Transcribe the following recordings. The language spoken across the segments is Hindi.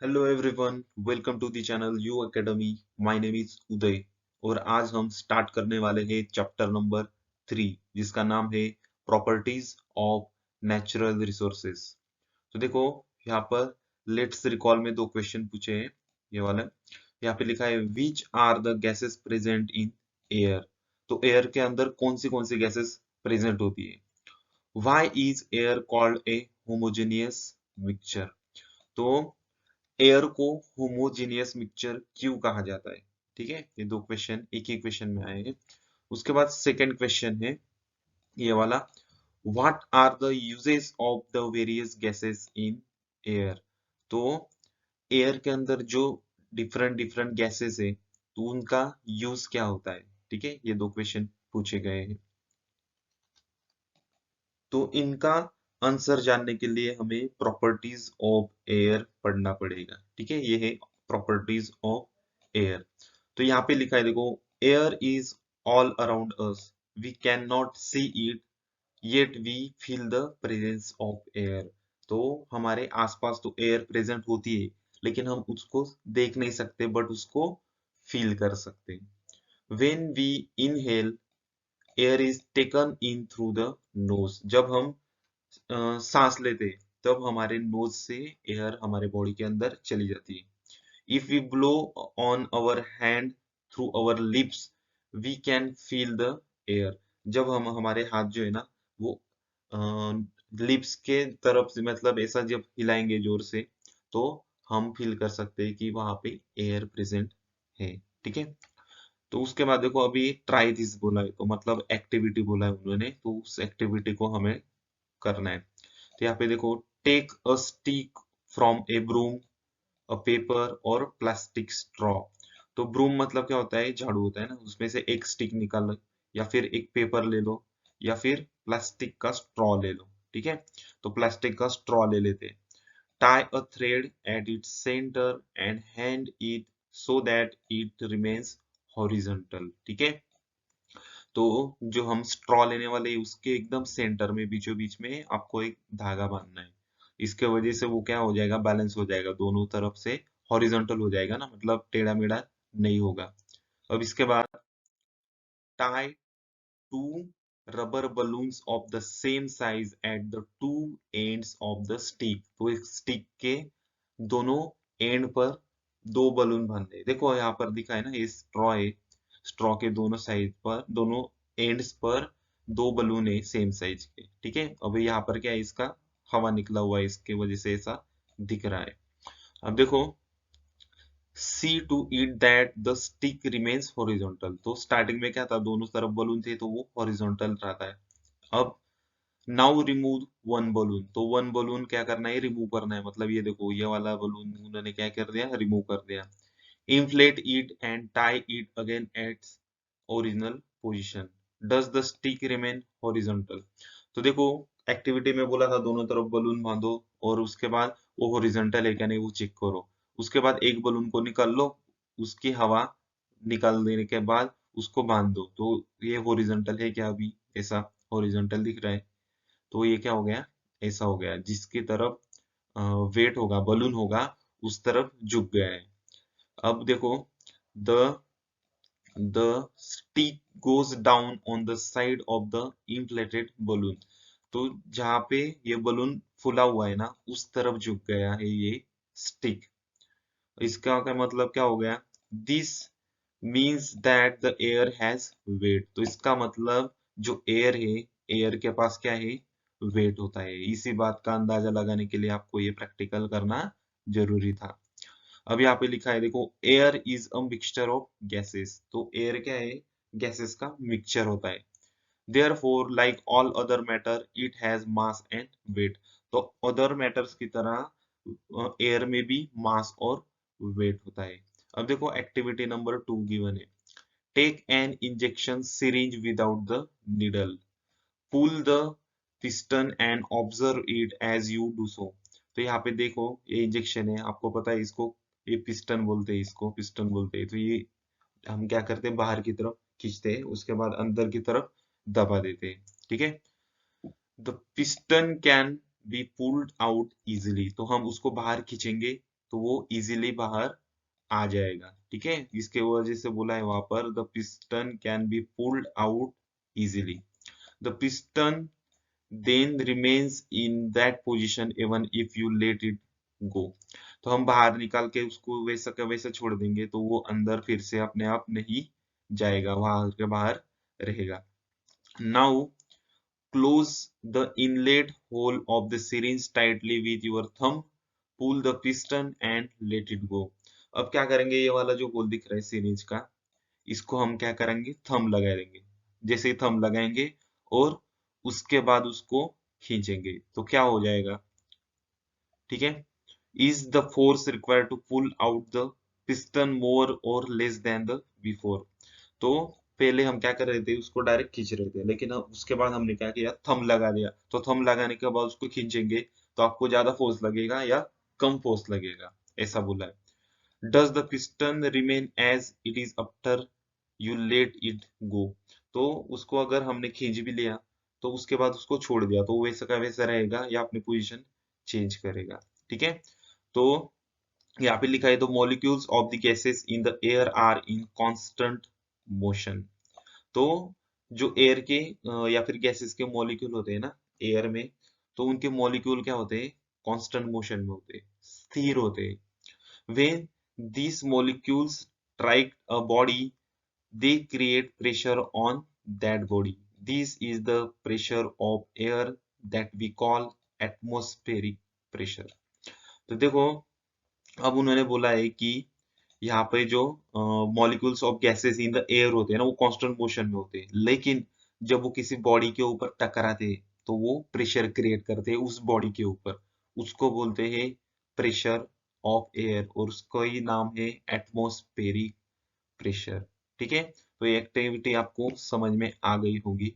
Hello everyone, welcome to the channel U Academy. My name is Uday और आज हम स्टार्ट करने वाले हैं चैप्टर नंबर 3 जिसका नाम है प्रॉपर्टीज ऑफ नेचुरल रिसोर्सेज। तो देखो, यहाँ पर लेट्स रिकॉल में दो क्वेश्चन पूछे हैं। ये वाला यहाँ पे लिखा है which are the gases present in air. तो एयर के अंदर कौन सी गैसेस प्रेजेंट होती है। Why is air called a homogeneous mixture. तो एयर को होमोजीनियस मिक्सचर क्यों कहा जाता है। ठीक है, ये दो क्वेश्चन एक ही क्वेश्चन में आए हैं। उसके बाद सेकंड क्वेश्चन है ये वाला, what are the uses of the various gases in air. तो एयर के अंदर जो डिफरेंट डिफरेंट गैसेस है तो उनका यूज क्या होता है। ठीक है, ये दो क्वेश्चन पूछे गए हैं। तो इनका आंसर जानने के लिए हमें प्रॉपर्टीज ऑफ एयर पढ़ना पड़ेगा। ठीक है, ये है प्रॉपर्टीज ऑफ एयर। तो यहाँ पे लिखा है देखो, air is all around us, we can not see it yet we feel the presence of air. तो हमारे आसपास तो एयर प्रेजेंट होती है लेकिन हम उसको देख नहीं सकते बट उसको फील कर सकते हैं। When we inhale, air is taken in through the nose. जब हम सांस लेते तब हमारे नोज से एयर हमारे बॉडी के अंदर चली जाती है। If we blow on our hand through our lips, we can feel the air. जब हम हमारे हाथ जो है ना वो लिप्स के तरफ से मतलब ऐसा जब हिलाएंगे जोर से तो हम फील कर सकते हैं कि वहां पे एयर प्रेजेंट है। ठीक है, तो उसके बाद देखो अभी ट्राई दिस बोला है तो मतलब एक्टिविटी बोला है उन्होंने, तो उस एक्टिविटी को हमें करना है। तो यहाँ पे देखो, take a stick from a broom, a paper और प्लास्टिक स्ट्रॉ। तो ब्रूम मतलब क्या होता है, झाड़ू होता है ना, उसमें से एक स्टिक निकाल लो या फिर एक पेपर ले लो या फिर प्लास्टिक का स्ट्रॉ ले लो। ठीक है, तो प्लास्टिक का स्ट्रॉ ले लेते हैं। Tie a thread at its centre and hand it so that it remains horizontal. ठीक है, तो जो हम स्ट्रॉ लेने वाले हैं उसके एकदम सेंटर में बीचों बीच में आपको एक धागा बांधना है। इसके वजह से वो क्या हो जाएगा, बैलेंस हो जाएगा, दोनों तरफ से हॉरिजॉन्टल हो जाएगा ना, मतलब टेढ़ा मेढ़ा नहीं होगा। अब इसके बाद tie two rubber balloons of the same size at the two ends of the stick. तो एक स्टिक के दोनों एंड पर दो बलून बांधे। देखो यहाँ पर दिखा है ना, ये स्ट्रॉ है, स्ट्रॉ के दोनों साइड पर दोनों एंड्स पर दो बलून है सेम साइज के। ठीक है, अब यहाँ पर क्या है, इसका हवा निकला हुआ है, इसके वजह से ऐसा दिख रहा है। अब देखो, see to it that the stick remains horizontal. तो स्टार्टिंग में क्या था, दोनों तरफ बलून थे तो वो हॉरिजॉन्टल रहता है। अब नाउ रिमूव वन बलून, तो वन बलून क्या करना है, रिमूव करना है। मतलब ये देखो, ये वाला बलून उन्होंने क्या कर दिया, रिमूव कर दिया। Inflate it and tie it again at original position. Does the stick remain horizontal? तो देखो, एक्टिविटी में बोला था दोनों तरफ बलून बांधो और उसके बाद वो हॉरिजॉन्टल है क्या नहीं वो चेक करो। उसके बाद एक बलून को निकाल लो, उसकी हवा निकाल देने के बाद उसको बांध दो, तो ये हॉरिजॉन्टल है क्या, अभी ऐसा हॉरिजॉन्टल दिख रहा है। तो ये क्या हो गया, ऐसा हो गया, जिसकी तरफ वेट होगा, बलून होगा, उस तरफ झुक गया है। अब देखो, the the stick goes down on the side of the inflated balloon। तो जहां पे ये बलून फुला हुआ है ना उस तरफ झुक गया है ये स्टिक। इसका क्या मतलब क्या हो गया, this means that the air has weight. तो इसका मतलब जो एयर है, एयर के पास क्या है, वेट होता है। इसी बात का अंदाजा लगाने के लिए आपको ये प्रैक्टिकल करना जरूरी था। अब यहाँ पे लिखा है देखो, air is a mixture of gases. तो एयर क्या है, गैसेस का मिक्सचर होता है। Therefore like all other matter it has mass and weight. तो अदर मैटर्स की तरह एयर में भी मास और वेट होता है। अब देखो, एक्टिविटी नंबर 2 गिवन है, take an injection syringe without the needle, pull the piston and observe it as you do so. तो यहाँ पे देखो, ये इंजेक्शन है, आपको पता है इसको, ये पिस्टन बोलते हैं, इसको पिस्टन बोलते हैं। तो ये हम क्या करते हैं, बाहर की तरफ खींचते हैं, उसके बाद अंदर की तरफ दबा देते हैं। ठीक है, the piston can be pulled out easily. तो हम उसको बाहर खींचेंगे तो वो इजीली बाहर आ जाएगा। ठीक है, इसके वजह से बोला है वहां पर the piston can be pulled out easily. The piston then remains in that position even if you let it go. तो हम बाहर निकाल के उसको वैसा का वैसा छोड़ देंगे तो वो अंदर फिर से अपने आप नहीं जाएगा, वहां के बाहर रहेगा। Now close the inlet hole of the syringe tightly with your thumb, pull the piston and let it go। अब क्या करेंगे, ये वाला जो होल दिख रहा है सिरिंज का, इसको हम क्या करेंगे, थंब लगा देंगे। जैसे ही थंब लगाएंगे और उसके बाद उसको खींचेंगे तो क्या हो जाएगा। ठीक है, is the force required to pull out the piston more और लेस देन द बिफोर। तो पहले हम क्या कर रहे थे, उसको डायरेक्ट खींच रहे थे, लेकिन अब उसके बाद हमने क्या किया, थंब लगा दिया। तो थंब लगाने के बाद उसको खींचेंगे तो आपको ज्यादा फोर्स लगेगा या कम फोर्स लगेगा, ऐसा बोला है। Does the piston remain as it is after you let it go. तो उसको अगर हमने खींच भी लिया तो उसके बाद उसको छोड़ दिया तो वैसा का वैसा रहेगा या अपनी पोजीशन चेंज करेगा। ठीक है, तो यहाँ पे लिखा है the molecules of the gases in the air are in constant motion. तो जो एयर के या फिर गैसेस के मॉलिक्यूल होते हैं ना एयर में, तो उनके मॉलिक्यूल क्या होते हैं, कांस्टेंट मोशन में होते हैं, स्थिर होते हैं। when these molecules strike a body they create pressure on that body। this is the pressure of air that we call atmospheric pressure। तो देखो, अब उन्होंने बोला है कि यहाँ पे जो molecules of gases in the air होते हैं ना, वो कांस्टेंट मोशन में होते हैं, लेकिन जब वो किसी बॉडी के ऊपर टकराते हैं तो वो प्रेशर क्रिएट करते हैं उस बॉडी के ऊपर। उसको बोलते हैं प्रेशर ऑफ एयर और उसका ही नाम है एटमॉस्फेरिक प्रेशर। ठीक है, तो ये एक्टिविटी आपको समझ में आ गई होगी।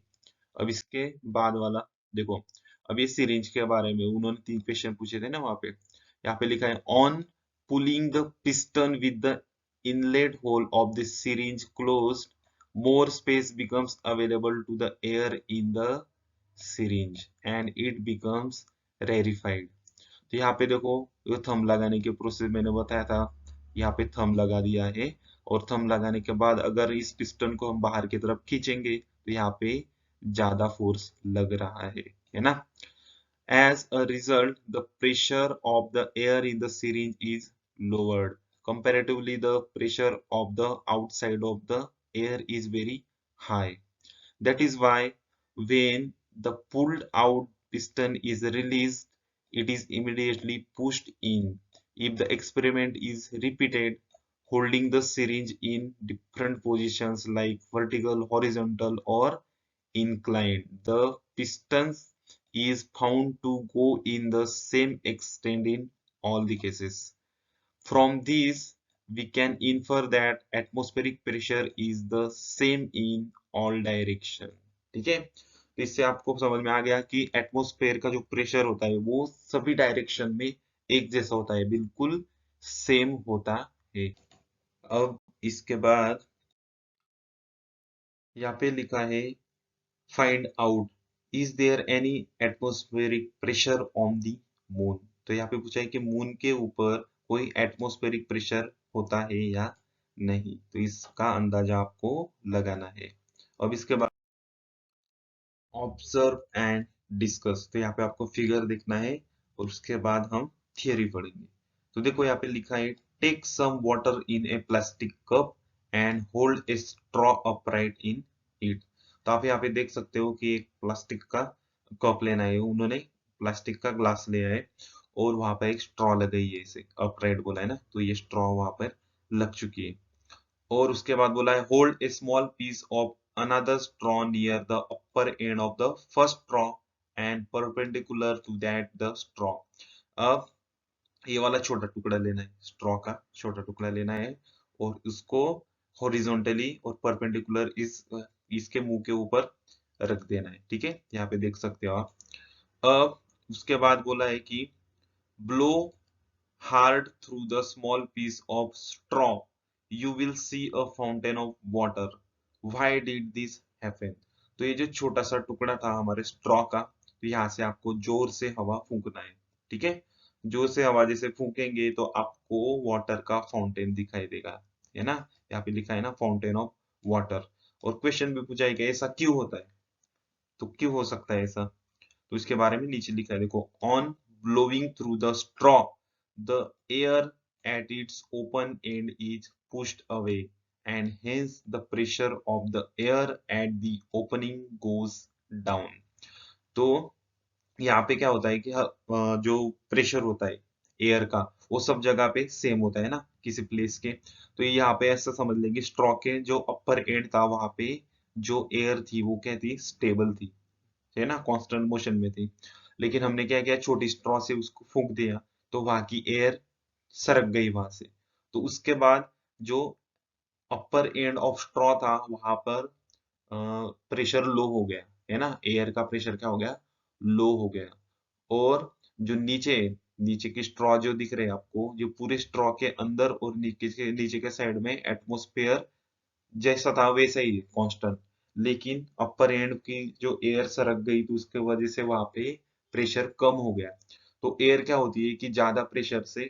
अब इसके बाद वाला देखो, अब ये सिरिंज के बारे में उन्होंने 3 क्वेश्चन पूछे थे ना वहां पे। यहाँ पे लिखा है on pulling the piston with the inlet hole of the syringe closed more space becomes available to the air in the syringe and it becomes rarefied। तो यहाँ पे देखो, ये थंब लगाने के प्रोसेस मैंने बताया था, यहाँ पे थंब लगा दिया है और थंब लगाने के बाद अगर इस पिस्टन को हम बाहर की तरफ खींचेंगे तो यहाँ पे ज्यादा फोर्स लग रहा है ना। As a result, the pressure of the air in the syringe is lowered। Comparatively, the pressure of the outside of the air is very high। That is why when the pulled out piston is released, it is immediately pushed in। If the experiment is repeated, holding the syringe in different positions like vertical, horizontal, or inclined, the pistons is found to go in the same extent in all the cases। From this, we can infer that atmospheric pressure is the same in all direction। ठीक है, तो इससे आपको समझ में आ गया कि एटमॉस्फेयर का जो प्रेशर होता है वो सभी डायरेक्शन में एक जैसा होता है, बिल्कुल सेम होता है। अब इसके बाद यहाँ पे लिखा है find out is there any atmospheric pressure on the moon. तो यहाँ पे पूछा है कि मून के ऊपर कोई एटमॉस्फेरिक प्रेशर होता है या नहीं, तो इसका अंदाजा आपको लगाना है। अब इसके बाद ऑब्जर्व एंड डिस्कस, तो यहाँ पे आपको फिगर देखना है और उसके बाद हम थियरी पढ़ेंगे। तो देखो यहाँ पे लिखा है take some water in a plastic cup and hold a straw upright in it. तो आप यहाँ पे देख सकते हो कि एक प्लास्टिक का कप लेना है, उन्होंने प्लास्टिक का ग्लास लिया है और वहां पर एक स्ट्रॉ लगाई है, इसे अपराइट बोला है ना, तो ये स्ट्रॉ वहां पर लग चुकी है। और उसके बाद बोला है hold a small piece of another straw near the upper end of the first straw and perpendicular to that the straw. अब ये वाला छोटा टुकड़ा लेना है, स्ट्रॉ का छोटा टुकड़ा लेना है और उसको हॉरिजॉन्टली और परपेंडिकुलर इसके मुंह के ऊपर रख देना है। ठीक है, यहाँ पे देख सकते हो आप। अब उसके बाद बोला है कि blow hard through the small piece of straw you will see a fountain of water। why did this happen। तो ये जो छोटा सा टुकड़ा था हमारे स्ट्रॉ का, तो यहाँ से आपको जोर से हवा फूंकना है। ठीक है, जो से हवा जैसे फूकेंगे तो आपको वाटर का फाउंटेन दिखाई देगा, है ना। यहाँ पे लिखा है ना फाउंटेन ऑफ वाटर। और क्वेश्चन भी पूछा है कि ऐसा क्यों होता है, तो क्यों हो सकता है ऐसा, तो इसके बारे में नीचे लिखा है देखो। On blowing through the straw the air at its open and is pushed away and hence the pressure of the air at the opening goes down. तो यहाँ पे क्या होता है कि जो प्रेशर होता है एयर का वो सब जगह पे सेम होता है ना किसी प्लेस के। तो यहाँ पे ऐसा समझ लेंगे स्ट्रॉ के जो अपर एंड था वहां पे जो एयर थी वो क्या थी, स्टेबल थी, है ना, कांस्टेंट मोशन में थी। लेकिन हमने क्या किया, छोटी स्ट्रॉ से उसको फूंक दिया तो वहां की एयर सरक गई वहां से। तो उसके बाद जो अपर एंड ऑफ स्ट्रॉ था वहां पर प्रेशर लो हो गया, है ना, एयर का प्रेशर क्या हो गया, लो हो गया। और जो नीचे नीचे की स्ट्रॉ जो दिख रहे हैं आपको, जो पूरे स्ट्रॉ के अंदर और नीचे के साइड में एटमॉस्फेयर जैसा था वैसा ही कांस्टेंट। लेकिन अपर एंड की जो एयर सरक गई तो उसके वजह से वहां पे प्रेशर कम हो गया। तो एयर क्या होती है कि ज्यादा प्रेशर से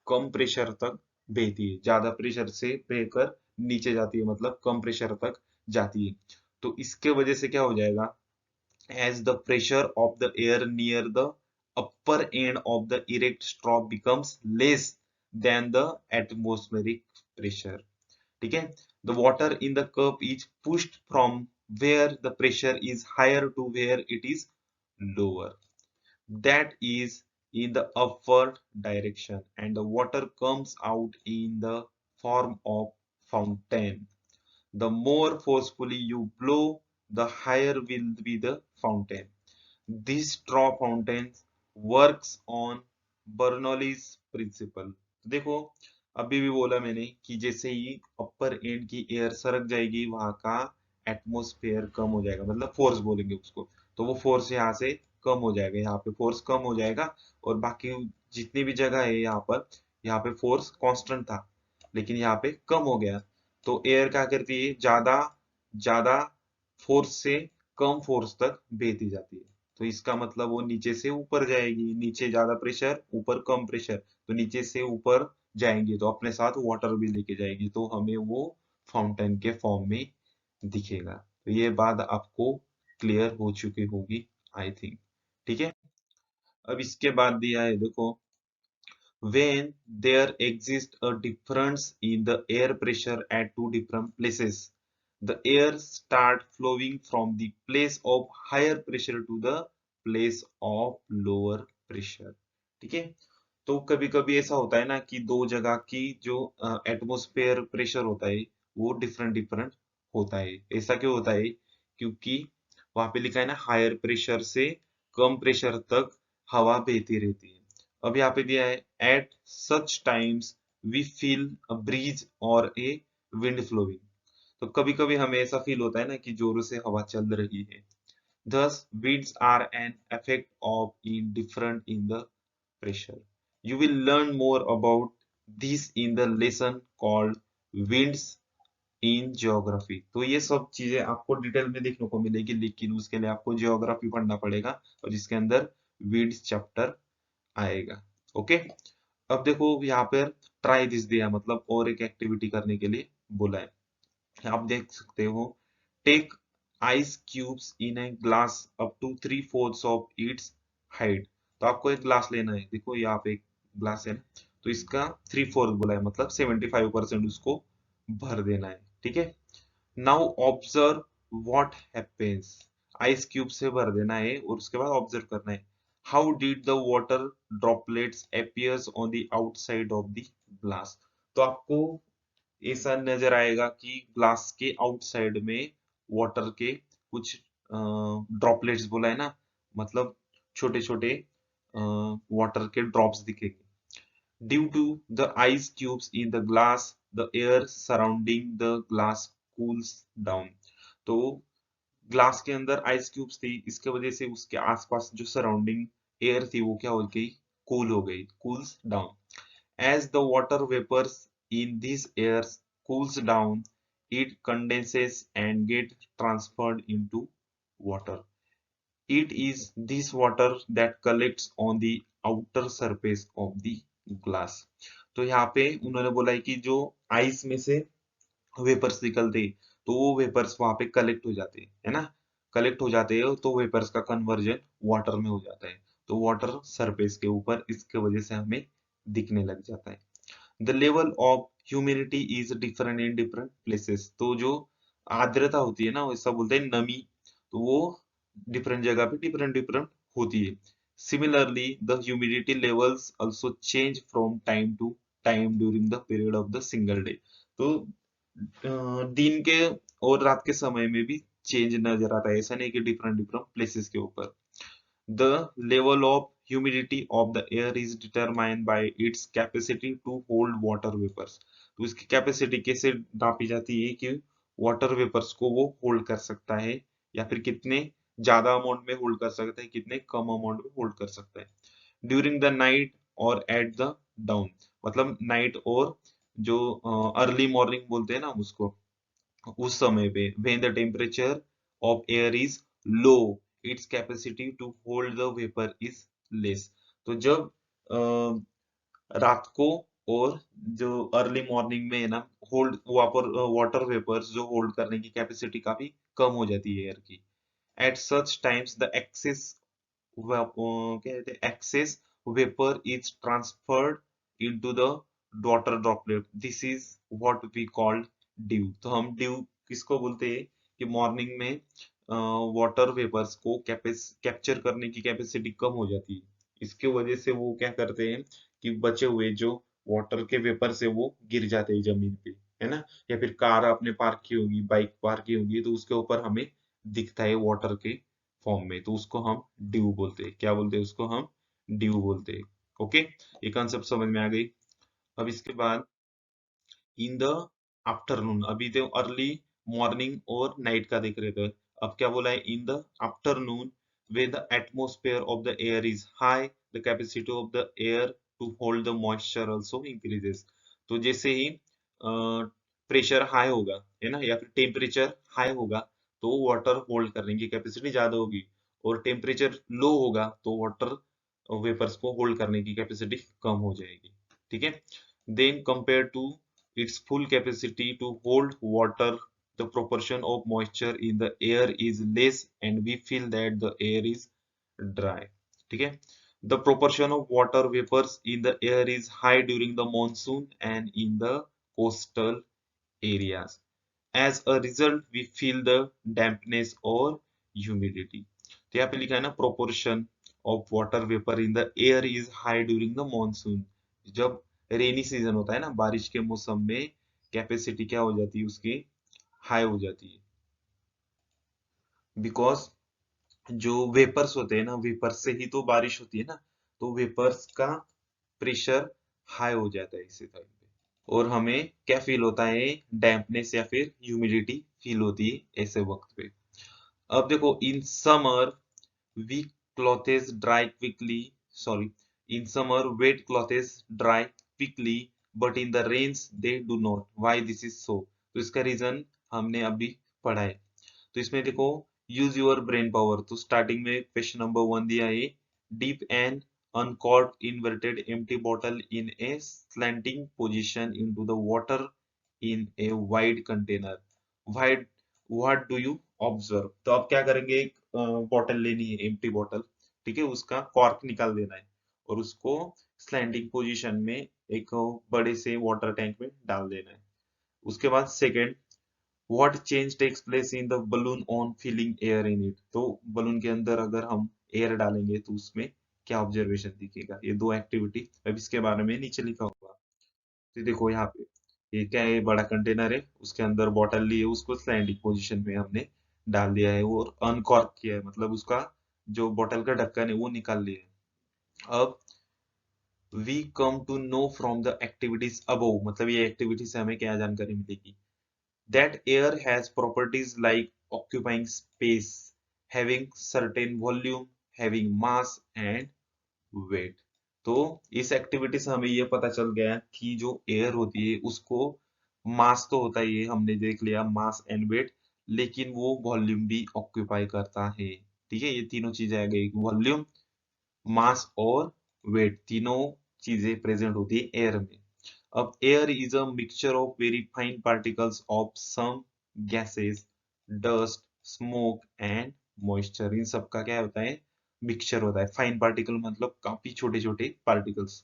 कम प्रेशर तक बहती है, ज्यादा प्रेशर से बहकर नीचे जाती है, मतलब कम प्रेशर तक जाती है। तो इसके वजह से क्या हो जाएगा, as the pressure of the air near the upper end of the erect straw becomes less than the atmospheric pressure, ठीक है। the water in the cup is pushed from where the pressure is higher to where it is lower, that is in the upward direction, and the water comes out in the form of fountain. The more forcefully you blow, the higher will be the fountain. This straw fountain works on Bernoulli's principle. देखो अभी भी बोला मैंने कि जैसे ही अपर एंड की एयर सरक जाएगी वहां का एटमॉस्फेयर कम हो जाएगा, मतलब फोर्स बोलेंगे उसको। तो वो फोर्स यहाँ से कम हो जाएगा, यहाँ पे फोर्स कम हो जाएगा। और बाकी जितनी भी जगह है यहाँ पे फोर्स कांस्टेंट था लेकिन यहाँ पे कम हो गया। तो एयर क्या करती है, ज्यादा ज्यादा फोर्स से कम फोर्स तक बहती जाती है। तो इसका मतलब वो नीचे से ऊपर जाएगी, नीचे ज्यादा प्रेशर ऊपर कम प्रेशर, तो नीचे से ऊपर जाएंगे तो अपने साथ वाटर भी लेके जाएगी, तो हमें वो फाउंटेन के फॉर्म में दिखेगा। तो ये बात आपको क्लियर हो चुकी होगी आई थिंक, ठीक है। अब इसके बाद दिया है देखो, when there exists a difference in the air pressure at two different places, the air start flowing from the place of higher pressure to the place of lower pressure, ठीक है। तो कभी कभी ऐसा होता है ना कि दो जगह की जो एटमॉस्फेयर प्रेशर होता है वो डिफरेंट डिफरेंट होता है। ऐसा क्यों होता है, क्योंकि वहां पे लिखा है ना हायर प्रेशर से कम प्रेशर तक हवा बहती रहती है। अब यहाँ पे दिया है at such times we feel a breeze or a wind flowing. तो कभी कभी हमें ऐसा फील होता है ना कि जोरों से हवा चल रही है। thus winds are an effect of in different in the pressure. You will learn more about this in the lesson called winds in geography. तो ये सब चीजें आपको डिटेल में देखने को मिलेगी, लेकिन उसके लिए आपको ज्योग्राफी पढ़ना पड़ेगा और जिसके अंदर विंड्स चैप्टर आएगा। ओके। अब देखो यहाँ पर ट्राई दिस दिया, मतलब और एक एक्टिविटी करने के लिए बोला है। आप देख सकते हो, take ice cubes in a glass up to 3/4 of its height. तो आपको एक ग्लास लेना है, देखो यहाँ पे एक ग्लास है ना, तो इसका 3/4 बोला है, मतलब 75% उसको भर देना है, ठीक है। Now observe what happens, ice cube से भर देना है और उसके बाद ऑब्जर्व करना है how did the water droplets appears on the outside of the glass. तो आपको ऐसा नजर आएगा कि ग्लास के आउटसाइड में वाटर के कुछ ड्रॉपलेट्स बोला है ना, मतलब छोटे छोटे वाटर के ड्रॉप्स दिखेंगे। Due to the ice cubes in the glass the air surrounding the glass cools down. तो ग्लास के अंदर आइस क्यूब्स थी, इसके वजह से उसके आसपास जो सराउंडिंग एयर थी वो क्या हो गई, कूल हो गई, cools down. As the water vapors in these airs cools down, it condenses and gets transferred into water. It is this water that collects on the outer surface of the glass. तो यहाँ पे उन्होंने बोला है कि जो आइस में से वेपर्स निकलते हैं, तो वो वेपर्स वहां पे कलेक्ट हो जाते हैं, है ना। कलेक्ट हो जाते हैं तो वेपर्स का कन्वर्जन वाटर में हो जाता है, तो वाटर सरफेस के ऊपर इसके वजह से हमें दिखने लग जाता है। The level of humidity is different in different places. तो जो आर्द्रता होती है ना, वैसा बोलते हैं नमी, तो वो डिफरेंट जगह पे डिफरेंट डिफरेंट होती है। Similarly the humidity levels also change from time to time during the period of the single day. तो दिन के और रात के समय में भी चेंज नजर आता है, ऐसा नहीं कि डिफरेंट डिफरेंट प्लेसेस के ऊपर। The level of humidity of the air is determined by its capacity to hold water vapors। तो इसकी कैपेसिटी कैसे नापी जाती है कि वाटर वेपर्स को वो होल्ड कर सकता है, या फिर कितने ज्यादा अमाउंट में होल्ड कर सकता है, कितने कम अमाउंट में होल्ड कर सकता है। ड्यूरिंग द नाइट और एट द डाउन, मतलब नाइट और जो अर्ली मॉर्निंग बोलते हैं ना उसको, उस समय पे when the temperature of air is low its capacity to hold the vapor is less। तो जब रात को और जो अर्ली मॉर्निंग में है ना, होल्ड वाटर वेपर्स जो होल्ड करने की कैपेसिटी काफी कम हो जाती है एयर की। At such times the excess क्या कहते हैं, excess vapor is transferred into the water droplet। This is what we call dew। तो हम dew किसको बोलते हैं कि मॉर्निंग में वाटर वेपर्स को कैप्चर करने की कैपेसिटी कम हो जाती है, इसके वजह से वो क्या करते हैं कि बचे हुए जो वाटर के वेपर से वो गिर जाते हैं जमीन पे, है ना। या फिर कार आपने पार्क की होगी, बाइक पार्क की होगी, तो उसके ऊपर हमें दिखता है वाटर के फॉर्म में, तो उसको हम ड्यू बोलते हैं। क्या बोलते हैं उसको हम? ड्यू बोलते हैं। ओके, ये कॉन्सेप्ट समझ में आ गई। अब इसके बाद इन द आफ्टरनून, अभी तो अर्ली मॉर्निंग और नाइट का देख रहे थे, अब क्या बोला है? In the afternoon where the atmosphere of the air is high the capacity of the air to hold the moisture also increases। तो जैसे ही प्रेशर हाई होगा, है ना, या फिर टेम्परेचर हाई होगा, तो वाटर होल्ड करने की कैपेसिटी ज्यादा होगी, और टेम्परेचर लो होगा तो वाटर वेपर्स को होल्ड करने की कैपेसिटी कम हो जाएगी। ठीक है। Then compare to its full capacity to hold water the proportion of moisture in the air is less and we feel that the air is dry। ठीक है। The proportion of water vapors in the air is high during the monsoon and in the coastal areas। As a result we feel the dampness or humidity। तो यहाँ पे लिखा है ना, proportion of water vapor in the air is high during the monsoon। जब रेनी सीजन होता है ना, बारिश के मौसम में कैपेसिटी क्या हो जाती है उसकी? हाई हो जाती है। बिकॉज जो वेपर्स होते हैं ना, वेपर्स से ही तो बारिश होती है ना, तो वेपर्स का प्रेशर हाई हो जाता है इसी टाइम पे, और हमें क्या फील होता है? डैम्पनेस या फिर ह्यूमिडिटी फील होती है ऐसे वक्त पे। अब देखो, in summer we clothes dry quickly, sorry, in summer wet clothes dry quickly but in the rains they do not, why this is so? तो इसका रीजन हमने अभी पढ़ा है। तो इसमें देखो, यूज योर ब्रेन पावर, तो स्टार्टिंग में क्वेश्चन नंबर 1 दिया है, deep and uncorked inverted empty bottle in a slanting position into the water in a wide container। Wide, what do you observe? तो आप क्या करेंगे? एक बॉटल लेनी है, एम्प्टी बॉटल, ठीक है, उसका कॉर्क निकाल देना है, और उसको स्लैंडिंग पोजीशन में एक बड़े से वाटर टैंक में डाल देना है। उसके बाद second, what change takes place in the balloon on filling air in it? तो बलून के अंदर अगर हम एयर डालेंगे तो उसमें क्या ऑब्जर्वेशन दिखेगा? ये दो एक्टिविटी, अब इसके बारे में नीचे लिखा होगा। तो देखो यहाँ पे, ये क्या है? बड़ा कंटेनर है, उसके अंदर बॉटल ली है, उसको स्लैंडिंग पोजीशन में हमने डाल दिया है और अनकॉर्क किया है, मतलब उसका जो बॉटल का ढक्कन है वो निकाल लिया है। अब we come to know from the activities above, मतलब ये एक्टिविटी से हमें क्या जानकारी मिलेगी? That air has properties like occupying space, having certain volume, having mass and weight। तो इस एक्टिविटी से हमें ये पता चल गया कि जो एयर होती है उसको मास तो होता ही है, हमने देख लिया मास एंड वेट, लेकिन वो वॉल्यूम भी ऑक्यूपाई करता है। ठीक है, ये तीनों चीजें आ गई, वॉल्यूम, मास और वेट, तीनों चीजें प्रेजेंट होती है एयर में। अब air is a mixture of very fine particles of some gases, dust, smoke and moisture. इन सब का क्या होता है, मिक्सचर होता है। फाइन पार्टिकल मतलब काफी छोटे छोटे particles.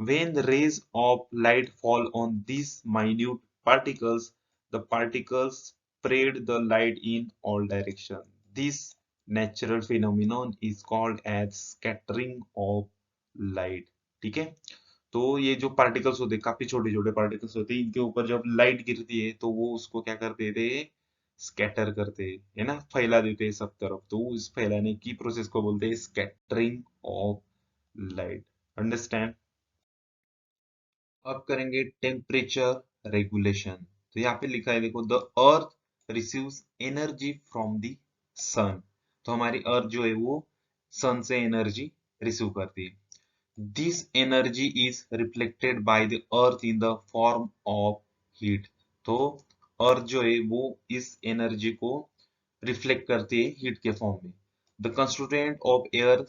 When the rays of light fall on these minute particles, the particles spread the light in all directions. This natural phenomenon is called as scattering of light. ठीक है, तो ये जो पार्टिकल्स होते हैं, काफी छोटे छोटे पार्टिकल्स होते हैं, इनके ऊपर जब लाइट गिरती है तो वो उसको क्या करते थे, स्कैटर करते हैं, है ना, फैला देते हैं सब तरफ। तो इस फैलाने की प्रोसेस को बोलते हैं स्कैटरिंग ऑफ लाइट। अंडरस्टैंड। अब करेंगे टेम्परेचर रेगुलेशन। तो यहाँ पे लिखा है देखो, the earth receives energy from the sun. तो हमारी अर्थ जो है वो सन से एनर्जी रिसीव करती है। This energy is reflected by the earth in the form of heat. तो अर्थ जो है वो इस एनर्जी को रिफ्लेक्ट करती है हीट के फॉर्म में। The constituent of air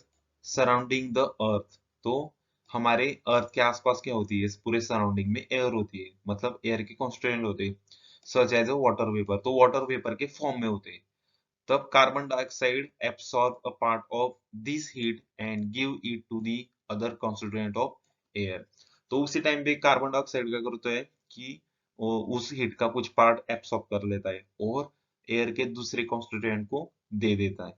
surrounding the earth. तो हमारे अर्थ के आसपास क्या होती है, इस पूरे सराउंडिंग में एयर होती है, मतलब एयर के कंस्टिट्यूएंट होते हैं, such as a water vapour. तो वाटर वेपर के फॉर्म में होते हैं। तब carbon dioxide absorb a part of this heat and give it to the other constituent of air. तो उसी टाइम पे कार्बन डाइऑक्साइड क्या करता है कि वो उस हीट का कुछ पार्ट एब्सॉर्ब कर लेता है और एयर के दूसरे कॉन्स्टिट्यूएंट को दे देता है।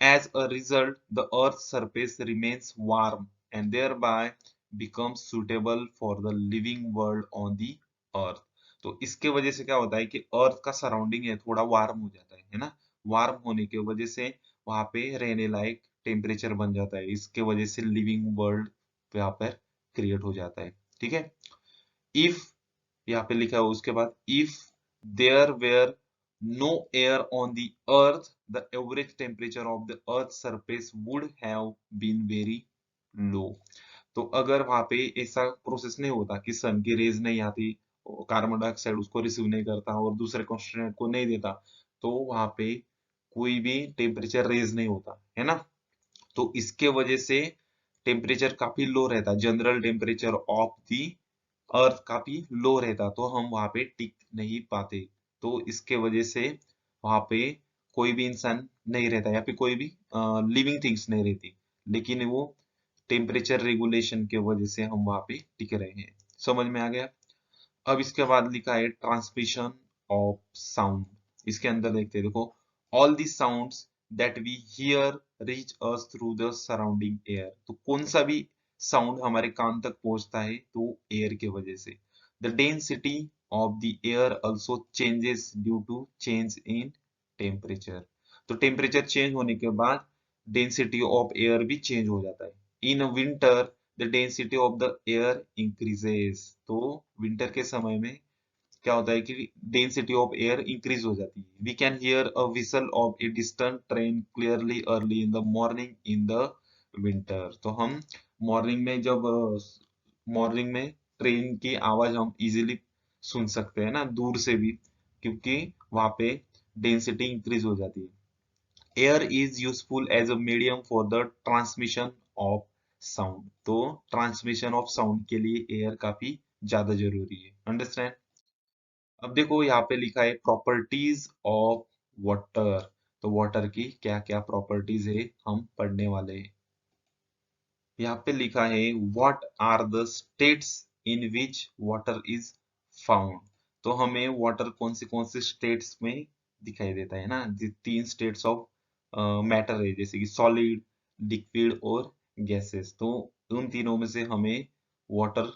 As a result, the Earth's surface remains warm and thereby becomes suitable for the living world on the Earth. तो इसके वजह से क्या होता है कि अर्थ का सराउंडिंग है थोड़ा वार्म हो जाता है ना। वार्म होने की वजह से वहां पे रहने लायक टेम्परेचर बन जाता है। इसके वजह से लिविंग वर्ल्ड यहाँ पर क्रिएट हो जाता है। ठीक है। इफ, यहाँ पे लिखा है उसके बाद, if there were no air on the earth, the average temperature of the earth surface would have been very low. तो अगर वहां पे ऐसा प्रोसेस नहीं होता कि सन की रेज नहीं आती, कार्बन डाइऑक्साइड उसको रिसीव नहीं करता और दूसरे कॉन्स्टिट्यूएंट को नहीं देता, तो वहां पे कोई भी टेम्परेचर रेज नहीं होता है ना। तो इसके वजह से टेम्परेचर काफी लो रहता, जनरल टेम्परेचर ऑफ दी अर्थ काफी लो रहता, तो हम वहां पे टिक नहीं पाते। तो इसके वजह से वहां पे कोई भी इंसान नहीं रहता या फिर कोई भी लिविंग थिंग्स नहीं रहती। लेकिन वो टेम्परेचर रेगुलेशन के वजह से हम वहां पे टिके रहे हैं। समझ में आ गया। अब इसके बाद लिखा है ट्रांसमिशन ऑफ साउंड। इसके अंदर देखते हैं देखो, all the sounds that we hear reach us through the surrounding air. तो कौन सा भी साउंड हमारे कान तक पहुंचता है तो एयर के वजह से। The density of the air also changes due to change in temperature. तो टेम्परेचर चेंज होने के बाद डेंसिटी ऑफ एयर भी चेंज हो जाता है। In winter the density of the air increases. तो विंटर के समय में क्या होता है कि डेंसिटी ऑफ एयर इंक्रीज हो जाती है। We can hear a whistle of a distant train clearly early in the morning in the winter. तो हम मॉर्निंग में जब मॉर्निंग में ट्रेन की आवाज हम इजीली सुन सकते हैं ना, दूर से भी, क्योंकि वहां पे डेंसिटी इंक्रीज हो जाती है। Air is useful as a medium for the transmission of sound. तो ट्रांसमिशन ऑफ साउंड के लिए एयर काफी ज्यादा जरूरी है। अंडरस्टैंड। अब देखो यहाँ पे लिखा है प्रॉपर्टीज ऑफ वाटर। तो वाटर की क्या क्या प्रॉपर्टीज है हम पढ़ने वाले हैं। यहाँ पे लिखा है what are the states in which water is found. तो हमें वाटर कौन से स्टेट्स में दिखाई देता है ना। तीन स्टेट्स ऑफ मैटर है, जैसे कि सॉलिड, लिक्विड और गैसेस। तो उन तीनों में से हमें वाटर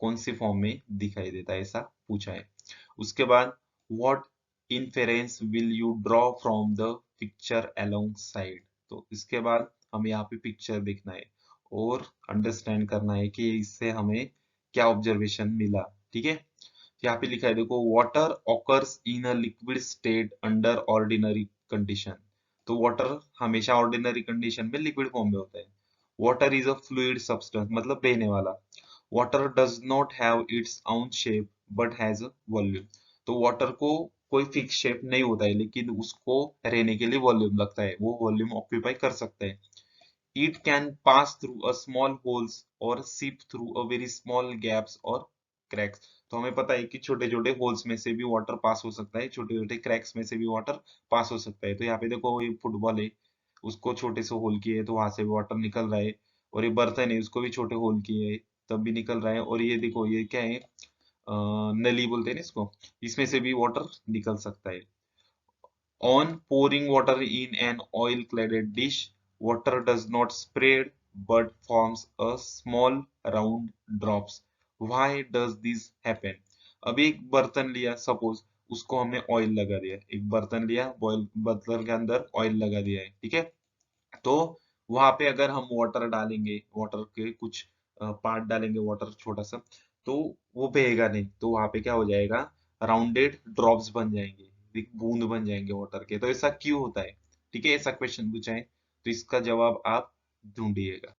कौन से फॉर्म में दिखाई देता है, ऐसा पूछा है। उसके बाद what inference will you draw from the picture along side. तो इसके बाद हमें यहाँ पे पिक्चर देखना है और अंडरस्टैंड करना है कि इससे हमें क्या ऑब्जर्वेशन मिला। ठीक है। यहाँ पे लिखा है देखो, water occurs in a liquid state under ordinary condition. तो वाटर हमेशा ऑर्डिनरी कंडीशन में लिक्विड फॉर्म में होता है। Water is a fluid substance, मतलब बहने वाला। Water does not have its own shape but has a volume. तो वाटर को कोई फिक्स शेप नहीं होता है, लेकिन उसको रहने के लिए वॉल्यूम लगता है, वो वॉल्यूम ऑक्यूपाई कर सकता है। It can pass through a small holes or seep through a very small gaps or cracks. तो हमें पता है कि छोटे छोटे होल्स में से भी वाटर पास हो सकता है, छोटे छोटे क्रैक्स में से भी वाटर पास हो सकता है। तो यहाँ पे देखो ये फुटबॉल है, उसको छोटे से होल किए तो वहां से भी वाटर निकल रहा है। और ये बर्तन है, उसको भी छोटे होल किए है, तब भी निकल रहा है। और ये देखो ये क्या है, नली बोलते हैं ना इसको, इसमें से भी वाटर निकल सकता है। On pouring water in an oil-cladded dish, water does not spread but forms a small round drops. Why does this happen? अब एक बर्तन लिया, सपोज उसको हमने ऑयल लगा दिया, एक बर्तन लिया, बॉयल बर्तन के अंदर ऑयल लगा दिया है, ठीक है। तो वहां पे अगर हम वाटर डालेंगे, वाटर के कुछ पार्ट डालेंगे, वाटर छोटा सा, तो वो बहेगा नहीं। तो वहां पे क्या हो जाएगा, राउंडेड ड्रॉप्स बन जाएंगे, एक बूंद बन जाएंगे वाटर के। तो ऐसा क्यों होता है, ठीक है, ऐसा क्वेश्चन पूछा है, तो इसका जवाब आप ढूंढिएगा।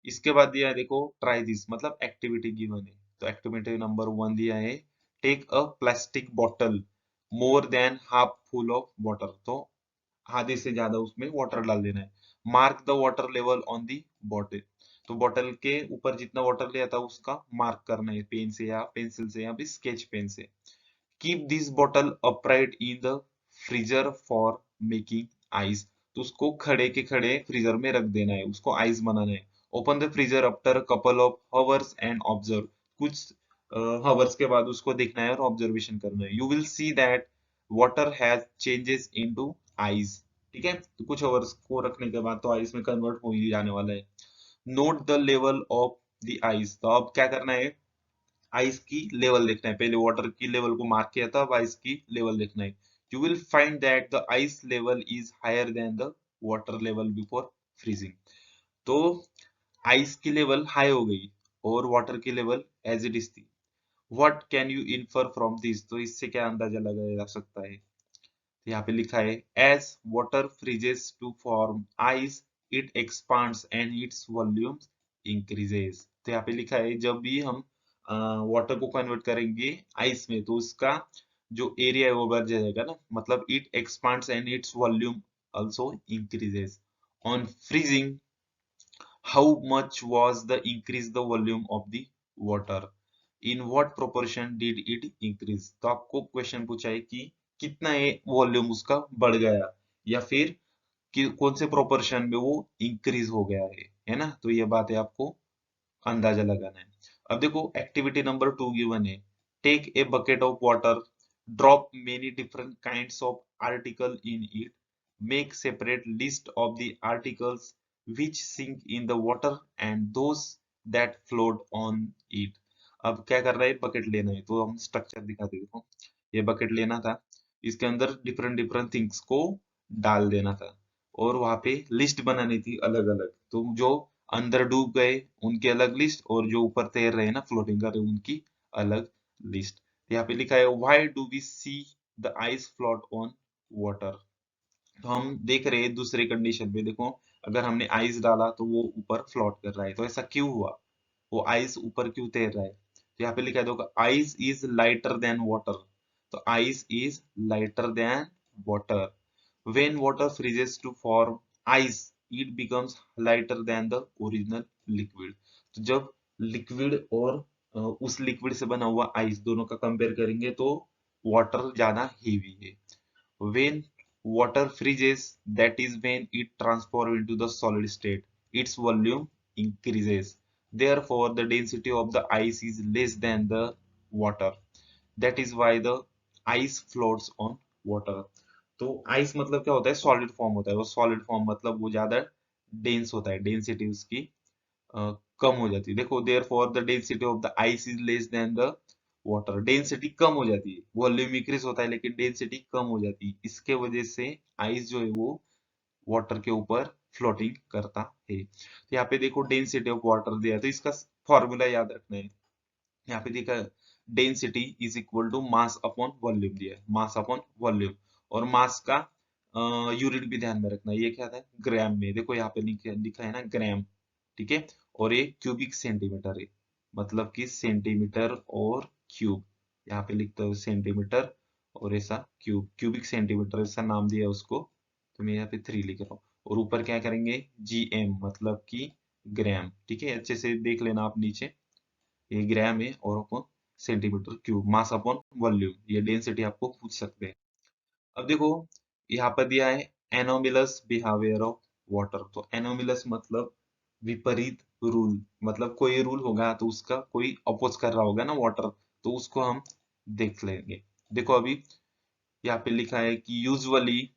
इसके बाद दिया है देखो, ट्राई दिस, मतलब एक्टिविटी गिवन है। तो एक्टिविटी नंबर 1 दिया है, take a plastic bottle more than half full of water. तो आधे से ज्यादा उसमें वाटर डाल देना है। Mark the water level on the bottle. तो बॉटल के ऊपर जितना वाटर लिया था उसका मार्क करना है, पेन से या पेंसिल से या फिर स्केच पेन से। Keep this bottle upright in the freezer for making ice. तो उसको खड़े के खड़े फ्रीजर में रख देना है, उसको आइस बनाना है। Open the freezer after couple of hours and observe. कुछ हवर्स के बाद उसको देखना है और ऑब्जर्वेशन करना है। You will see that water has changes into ice. ठीक है, तो कुछ हवर्स को रखने के बाद तो आइस में कन्वर्ट हो ही जाने वाला है। Note the level of the ice. तो अब क्या करना है, आइस की लेवल देखना है। पहले वाटर की लेवल को मार्क किया था, अब आइस की लेवल देखना है। You will find that the ice level is higher than the water level before freezing. तो आइस की लेवल हाई हो गई और वाटर की लेवल एज इट इज थी। What can you infer from this. तो इससे क्या अंदाजा लगाया जा सकता है, यहाँ पे लिखा है, as water freezes to form ice it expands and its volume increases. तो यहाँ पे लिखा है, जब भी हम वाटर को कन्वर्ट करेंगे आइस में तो उसका जो एरिया है वो बढ़ जाएगा ना, मतलब it expands and its volume also increases on freezing. How much was the increase the volume of the water? In what proportion did it increase? तो आपको क्वेश्चन पूछा है कि कितना ये वॉल्यूम उसका बढ़ गया, या फिर कि कौन से प्रोपोर्शन में वो इंक्रीज हो गया है ना। तो ये बात है, आपको अंदाजा लगाना है। अब देखो एक्टिविटी नंबर 2 गिवन है, take a bucket of water, drop many different kinds of article in it, make separate list of the articles which sink in the water and those that float on it। अब क्या कर रहा है, बकेट लेना है। तो हम स्ट्रक्चर दिखाते हैं, देखो ये बकेट लेना था, इसके अंदर डिफरेंट डिफरेंट थिंग्स को डाल देना था और वहां पे लिस्ट बनानी थी अलग अलग। तो जो अंदर डूब गए उनकी अलग लिस्ट, और जो ऊपर तैर रहे हैं ना, फ्लोटिंग कर रहे हैं, उनकी अलग लिस्ट। यहाँ पे लिखा है, why do we see the ice float on water. तो हम देख रहे हैं दूसरे कंडीशन पे, देखो अगर हमने आइस डाला तो वो ऊपर फ्लोट कर रहा है, तो ऐसा क्यों हुआ, वो आइस ऊपर क्यों तैर रहा है। तो यहाँ पे लिखा है, देखो ice is lighter than water. तो ice is lighter than water. When water freezes to form ice, it becomes lighter than the original liquid। तो जब लिक्विड और उस लिक्विड से बना हुआ आइस दोनों का कंपेयर करेंगे तो वाटर ज्यादा हेवी है। When water freezes, that is when it transforms into the solid state. Its volume increases. Therefore, the density of the ice is less than the water. That is why the ice floats on water। तो आइस मतलब क्या होता है, सॉलिड फॉर्म होता है। वो सॉलिड फॉर्म मतलब वो ज्यादा डेंस होता है, डेंसिटी उसकी कम हो जाती है। देखो therefore the density of the ice is less than the water. Density कम हो जाती है, वॉल्यूम इंक्रीज होता है लेकिन डेंसिटी कम हो जाती है। इसके वजह से आइस जो है वो वाटर के ऊपर फ्लोटिंग करता है। तो यहाँ पे देखो डेंसिटी ऑफ वाटर दिया है, तो इसका फॉर्मूला याद रखना है। यहाँ पे देखा, density is equal to mass upon volume दिया है, मास अपॉन वॉल्यूम। और मास का यूनिट भी ध्यान में रखना है, ये क्या था, ग्राम में। देखो यहाँ पे लिखा है ना ग्राम, ठीक है। और ये क्यूबिक सेंटीमीटर है, मतलब कि सेंटीमीटर और क्यूब। यहाँ पे लिखते हो सेंटीमीटर और ऐसा क्यूब, क्यूबिक सेंटीमीटर ऐसा नाम दिया है उसको। तो मैं यहाँ पे 3 लिख रहा हूँ। और ऊपर क्या करेंगे GM मतलब कि ग्राम। ठीक है, अच्छे से देख लेना आप नीचे, ये ग्राम है और अपन centimetre cube, mass upon volume, ये डेंसिटी आपको पूछ सकते हैं। अब देखो यहाँ पर दिया है एनोमिलस बिहेवियर ऑफ वाटर। तो एनोमिलस मतलब विपरीत रूल, मतलब कोई रूल होगा तो उसका कोई अपोज कर रहा होगा ना वाटर, तो उसको हम देख लेंगे। देखो अभी यहाँ पे लिखा है कि usually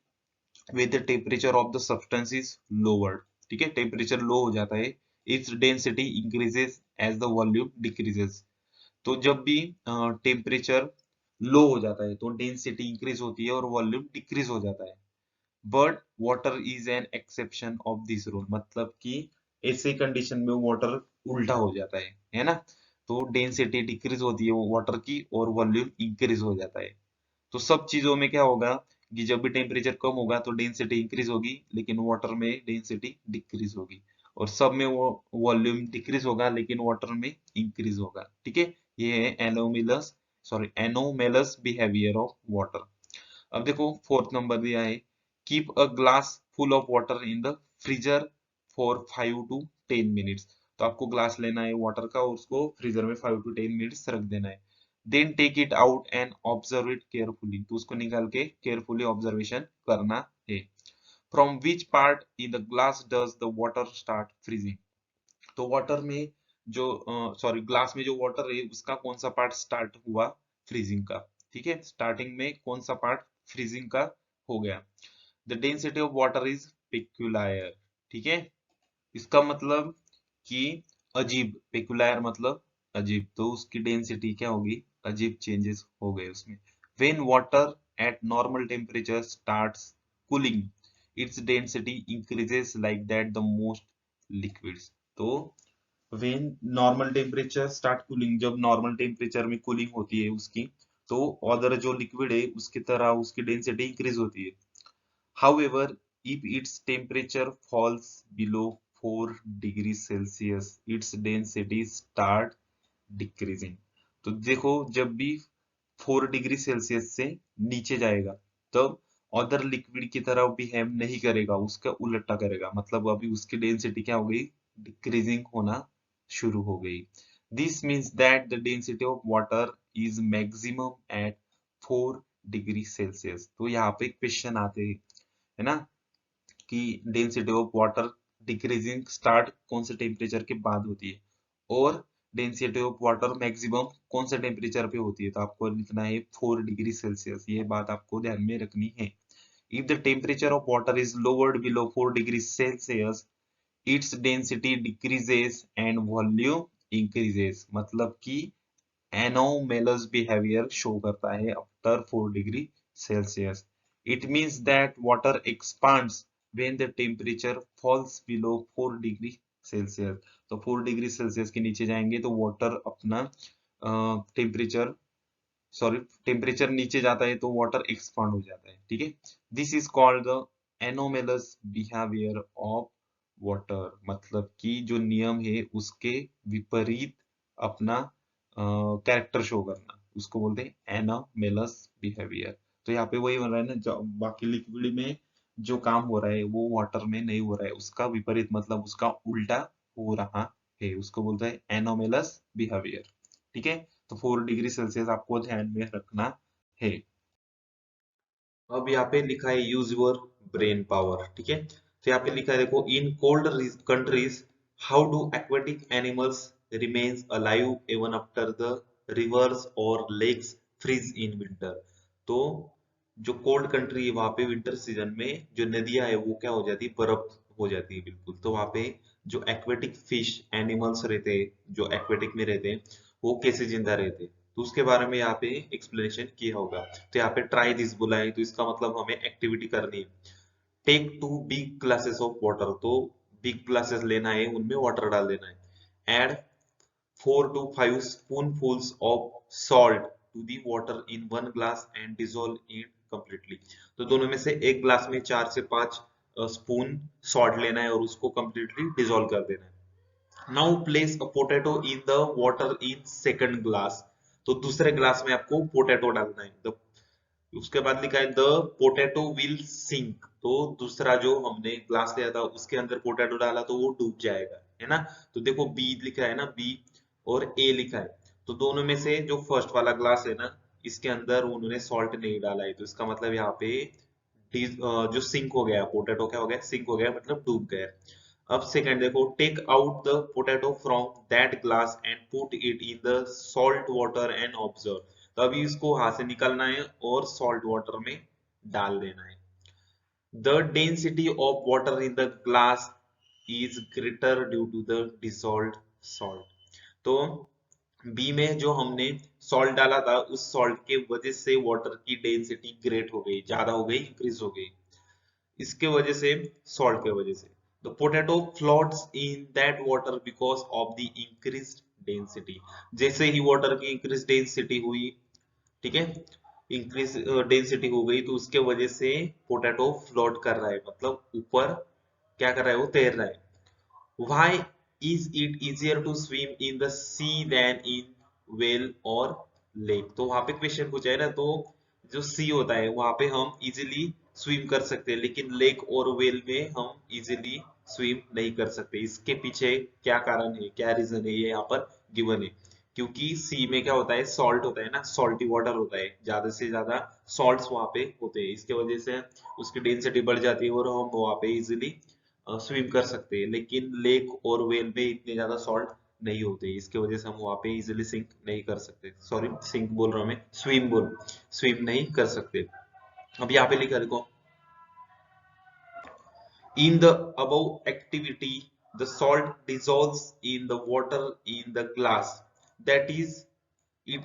with the temperature of the substance is lowered। ठीक है, टेम्परेचर लो हो जाता है, its density increases as the volume decreases। तो जब भी टेम्परेचर लो हो जाता है तो डेंसिटी इंक्रीज होती है और वॉल्यूम डिक्रीज हो जाता है। But water is an exception of this rule, मतलब कि ऐसे कंडीशन में वाटर उल्टा हो जाता है ना। तो डेंसिटी डिक्रीज होती है वाटर की और वॉल्यूम इंक्रीज हो जाता है। तो सब चीजों में क्या होगा कि जब भी टेम्परेचर कम होगा तो डेंसिटी इंक्रीज होगी, लेकिन वाटर में डेंसिटी डिक्रीज होगी। और सब में वो वॉल्यूम डिक्रीज होगा लेकिन वाटर में इंक्रीज होगा। ठीक है, ये है एनोमेलस बिहेवियर ऑफ वाटर। अब देखो फोर्थ नंबर दिया है, keep a glass full of water in the freezer for 5 to 10 minutes. तो आपको ग्लास लेना है वाटर का और उसको फ्रीजर में 5 to 10 मिनट्स रख देना है। Then take it out and observe it carefully. तो उसको निकाल के केयरफुली ऑब्जर्वेशन करना है। From which part in the glass does the water start freezing. तो वाटर में जो ग्लास में जो वाटर है उसका कौन सा पार्ट स्टार्ट हुआ फ्रीजिंग का। ठीक है, स्टार्टिंग में कौन सा पार्ट फ्रीजिंग का हो गया। The density of water is peculiar. ठीक है, इसका मतलब कि अजीब, पेक्युलायर मतलब अजीब, तो उसकी डेंसिटी क्या होगी, अजीब चेंजेस हो गए उसमें। When water at normal temperature starts cooling its density increases like that the most liquids. तो when normal temperature start cooling, जब नॉर्मल टेम्परेचर में कूलिंग होती है उसकी, तो अदर जो लिक्विड है उसकी तरह उसकी डेंसिटी इंक्रीज होती है। However, if its temperature falls below 4 degrees Celsius, its density start decreasing। तो देखो जब भी 4 डिग्री सेल्सियस से नीचे जाएगा तब अदर लिक्विड की तरह बिहेव नहीं करेगा, उसका उल्टा करेगा, मतलब अभी उसकी डेंसिटी क्या हो गई, डिक्रीजिंग होना शुरू हो गई। This means that the density of water is maximum at 4 degree Celsius. तो यहाँ पे क्वेश्चन आते हैं, है ना, कि density of water decreasing start कौन से टेम्परेचर के बाद होती है और डेंसिटी ऑफ वाटर मैक्सिमम कौन से टेम्परेचर पे होती है। तो आपको लिखना है 4 डिग्री सेल्सियस, ये बात आपको ध्यान में रखनी है। If the temperature of water is lowered below 4 degree Celsius its density decreases and volume increases, मतलब कि anomalous behavior शो करता है after 4 degree Celsius. It means that water expands when the temperature falls below 4 degree Celsius. तो 4 डिग्री सेल्सियस के नीचे जाएंगे तो वाटर अपना टेम्परेचर टेम्परेचर नीचे जाता है तो वाटर एक्सपांड हो जाता है। ठीक है, this is called the anomalous behaviour of water, मतलब कि जो नियम है उसके विपरीत अपना कैरेक्टर शो करना, उसको बोलते हैं एनामेलस बिहेवियर। तो यहाँ पे वही बन रहा है ना, जो बाकी लिक्विड में जो काम हो रहा है वो वाटर में नहीं हो रहा है, उसका विपरीत मतलब उसका उल्टा हो रहा है, उसको बोलते हैं एनोमेलस बिहेवियर। ठीक है, तो 4 डिग्री सेल्सियस आपको ध्यान में रखना है। अब यहाँ पे लिखा है यूज योर ब्रेन पावर। ठीक है, तो यहाँ पे लिखा है देखो, in cold countries how do aquatic animals remains alive even after the reverse और लेक्स फ्रीज इन विंटर। तो जो कोल्ड कंट्री है वहां पे विंटर सीजन में जो नदियां है वो क्या हो जाती है, बर्फ हो जाती है बिल्कुल। तो वहां पे जो एक्वेटिक फिश एनिमल्स रहते हैं, जो एक्वेटिक में रहते हैं, वो कैसे जिंदा रहते हैं, तो उसके बारे में यहाँ पे एक्सप्लेनेशन किया होगा। तो यहाँ पे ट्राई दिस बोला है, तो इसका मतलब हमें एक्टिविटी करनी है। Take 2 big glasses of water. तो बिग ग्लासेस लेना है, उनमें वाटर डाल देना है। Add 4 to 5 spoonfuls of salt to the water in one glass and dissolve it completely। तो दोनों में से एक ग्लास में 4 से 5 स्पून सॉल्ट लेना है और उसको completely डिसॉल्व कर देना है। Now place a potato in the water in second glass. तो दूसरे ग्लास में आपको पोटैटो डालना है। उसके बाद लिखा है द पोटैटो विल सिंक। तो दूसरा जो हमने ग्लास लिया था उसके अंदर पोटैटो डाला तो वो डूब जाएगा, है ना। तो देखो बी लिखा है ना, बी और ए लिखा है, तो दोनों में से जो फर्स्ट वाला ग्लास है ना, इसके अंदर उन्होंने सॉल्ट नहीं डाला है, तो इसका मतलब यहाँ पे जो सिंक हो गया, पोटैटो क्या हो गया, सिंक हो गया, मतलब डूब गया। अब सेकंड देखो, take out the potato from that glass and put it in the salt water and observe. तो अभी इसको हाथ से निकालना है और सॉल्ट वाटर में डाल देना है। The density of water in the glass is greater due to the dissolved salt. तो बी में जो हमने सॉल्ट डाला था उस सॉल्ट के वजह से वाटर की डेंसिटी ग्रेट हो गई, ज्यादा हो गई, इंक्रीज हो गई, इसके वजह से, सॉल्ट के वजह से। The potato floats in that water because of the increased density. जैसे ही वाटर की इंक्रीज डेंसिटी हुई, ठीक है, इंक्रीज डेंसिटी हो गई, तो उसके वजह से पोटैटो फ्लोट कर रहा है, मतलब ऊपर क्या कर रहा है, वो तैर रहा है। Why is it easier to swim in the sea than in whale or lake? तो वहां पे क्वेश्चन पूछा है ना, तो जो सी होता है वहां पे हम इजीली स्विम कर सकते हैं, लेकिन लेक और वेल में हम इजीली स्विम नहीं कर सकते। इसके पीछे क्या कारण है, क्या रीजन है, ये यहाँ पर गिवन है। क्योंकि सी में क्या होता है, सॉल्ट होता है ना, सॉल्टी वाटर होता है, ज्यादा से ज्यादा सॉल्ट्स वहां पे होते हैं, इसके वजह से उसकी डेंसिटी बढ़ जाती है और हम वहां पे इजिली स्विम कर सकते हैं। लेकिन लेक और वेल में इतने ज्यादा सॉल्ट नहीं होते, इसके वजह से हम वहां पे इजिली सिंक नहीं कर सकते, सॉरी सिंक बोल रहा हूँ मैं, स्विम नहीं कर सकते। अब यहाँ पे लिखा देखो, in the above activity the salt dissolves in the water in the glass, that is it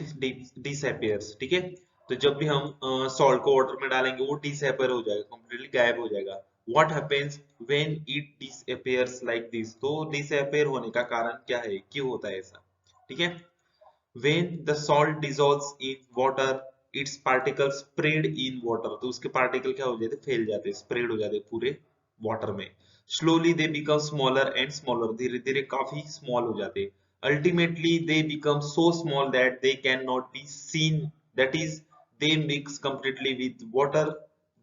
disappears, ठीक है। तो जब भी हम सॉल्ट को वाटर में डालेंगे वो डिसअपियर हो जाएगा, कंप्लीटली गायब हो जाएगा। What happens when it disappears like this. तो डिसअपियर होने का कारण क्या है, क्यों होता है ऐसा, ठीक है। When the salt dissolves in water, its particles spread in water। तो उसके पार्टिकल क्या हो जाते, फैल जाते, स्प्रेड हो जाते पूरे वाटर में। Slowly they become smaller and smaller। धीरे धीरे काफी स्मॉल हो जाते। Ultimately they become so small that they cannot be seen। That is, they mix completely with water।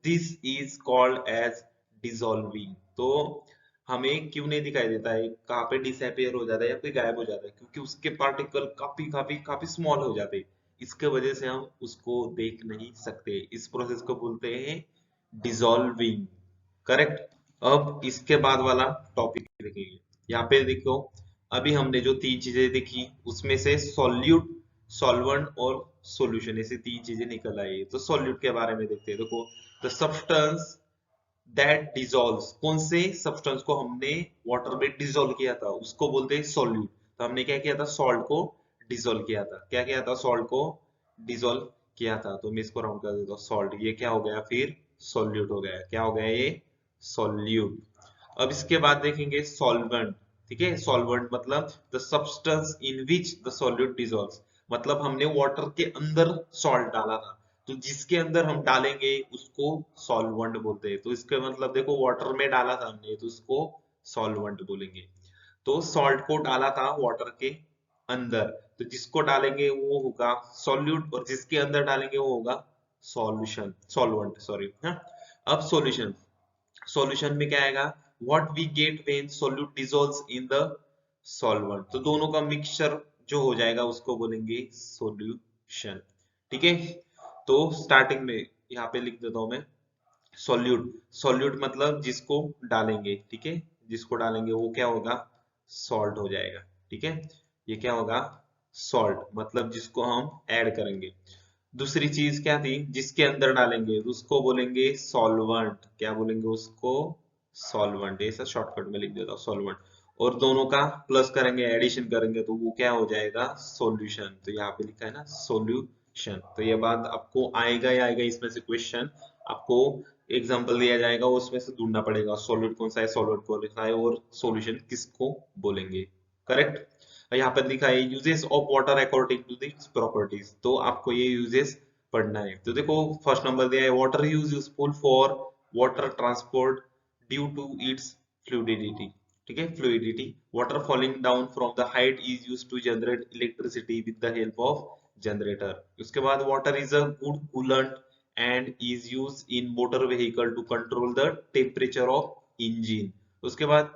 This is called as dissolving। तो हमें क्यों नहीं दिखाई देता है, कहाँ पे डिसअपियर हो जाता है या फिर गायब हो जाता है, क्योंकि उसके पार्टिकल काफी काफी काफी स्मॉल हो जाते हैं, इसके वजह से हम उसको देख नहीं सकते। इस प्रोसेस को बोलते हैं डिसॉल्विंग, करेक्ट। अब इसके बाद वाला टॉपिक देखेंगे। यहाँ पे देखो, अभी हमने जो तीन चीजें देखी उसमें से सॉल्यूट, सॉल्वेंट और सॉल्यूशन, ऐसे तीन चीजें निकल आई। तो सॉल्यूट के बारे में देखते हैं। देखो, द सब्सटेंस दैट डिजोल्व्स, कौन से सब्सटेंस को हमने वाटर में डिजोल्व किया था उसको बोलते हैं सॉल्यूट। तो हमने क्या किया था, सॉल्ट को डिजोल्व किया था। क्या किया था, सॉल्ट को डिजोल्व किया था। तो मैं इसको राउंड कर देता हूँ, सॉल्ट, ये क्या हो गया फिर, सॉल्यूट हो गया। क्या हो गया ये, सॉल्यूट। अब इसके बाद देखेंगे सॉल्वेंट, ठीक है। सॉल्वेंट मतलब the substance in which the solute dissolves, मतलब हमने वाटर के अंदर सॉल्ट डाला था, तो जिसके अंदर हम डालेंगे उसको सॉल्वेंट बोलते हैं। तो इसका मतलब देखो, वाटर में डाला था हमने तो उसको सॉल्वेंट बोलेंगे। तो सॉल्ट को डाला था वाटर के अंदर, तो जिसको डालेंगे वो होगा सॉल्यूट, और जिसके अंदर डालेंगे वो होगा सॉल्यूशन, सॉल्वेंट, सॉरी। हाँ, अब सॉल्यूशन, सॉल्यूशन में क्या आएगा, what we get when solute dissolves in the solvent. तो दोनों का मिक्सचर जो हो जाएगा उसको बोलेंगे सॉल्यूशन, ठीक है। तो स्टार्टिंग में यहाँ पे लिख देता हूं मैं, सॉल्यूट, सॉल्यूट मतलब जिसको डालेंगे, ठीक है, जिसको डालेंगे वो क्या होगा, सॉल्ट हो जाएगा, ठीक है। ये क्या होगा, सॉल्ट, मतलब जिसको हम ऐड करेंगे। दूसरी चीज क्या थी, जिसके अंदर डालेंगे उसको बोलेंगे सॉल्वेंट। क्या बोलेंगे उसको, सॉल्वेंट। ऐसा शॉर्टकट में लिख देता हूँ, सॉल्वेंट। और दोनों का प्लस करेंगे, एडिशन करेंगे, तो वो क्या हो जाएगा, सॉल्यूशन। तो यहाँ पे लिखा है ना सॉल्यूशन। तो ये बात आपको आएगा ही आएगा, इसमें से क्वेश्चन आपको एग्जांपल दिया जाएगा, उसमें से ढूंढना पड़ेगा सॉल्यूट कौन सा है, सॉल्वेंट कौन सा है, और सॉल्यूशन किसको बोलेंगे, करेक्ट। यहाँ पर लिखा है uses of water according to this properties. तो आपको ये यूजेस पढ़ना है। तो देखो, फर्स्ट नंबर दिया है, water is useful for water transport due to its fluidity, ठीक है, fluidity. Water falling down from the height is used to generate electricity with the help of generator. उसके बाद water is a good coolant and is used in motor vehicle to control the temperature of engine. उसके बाद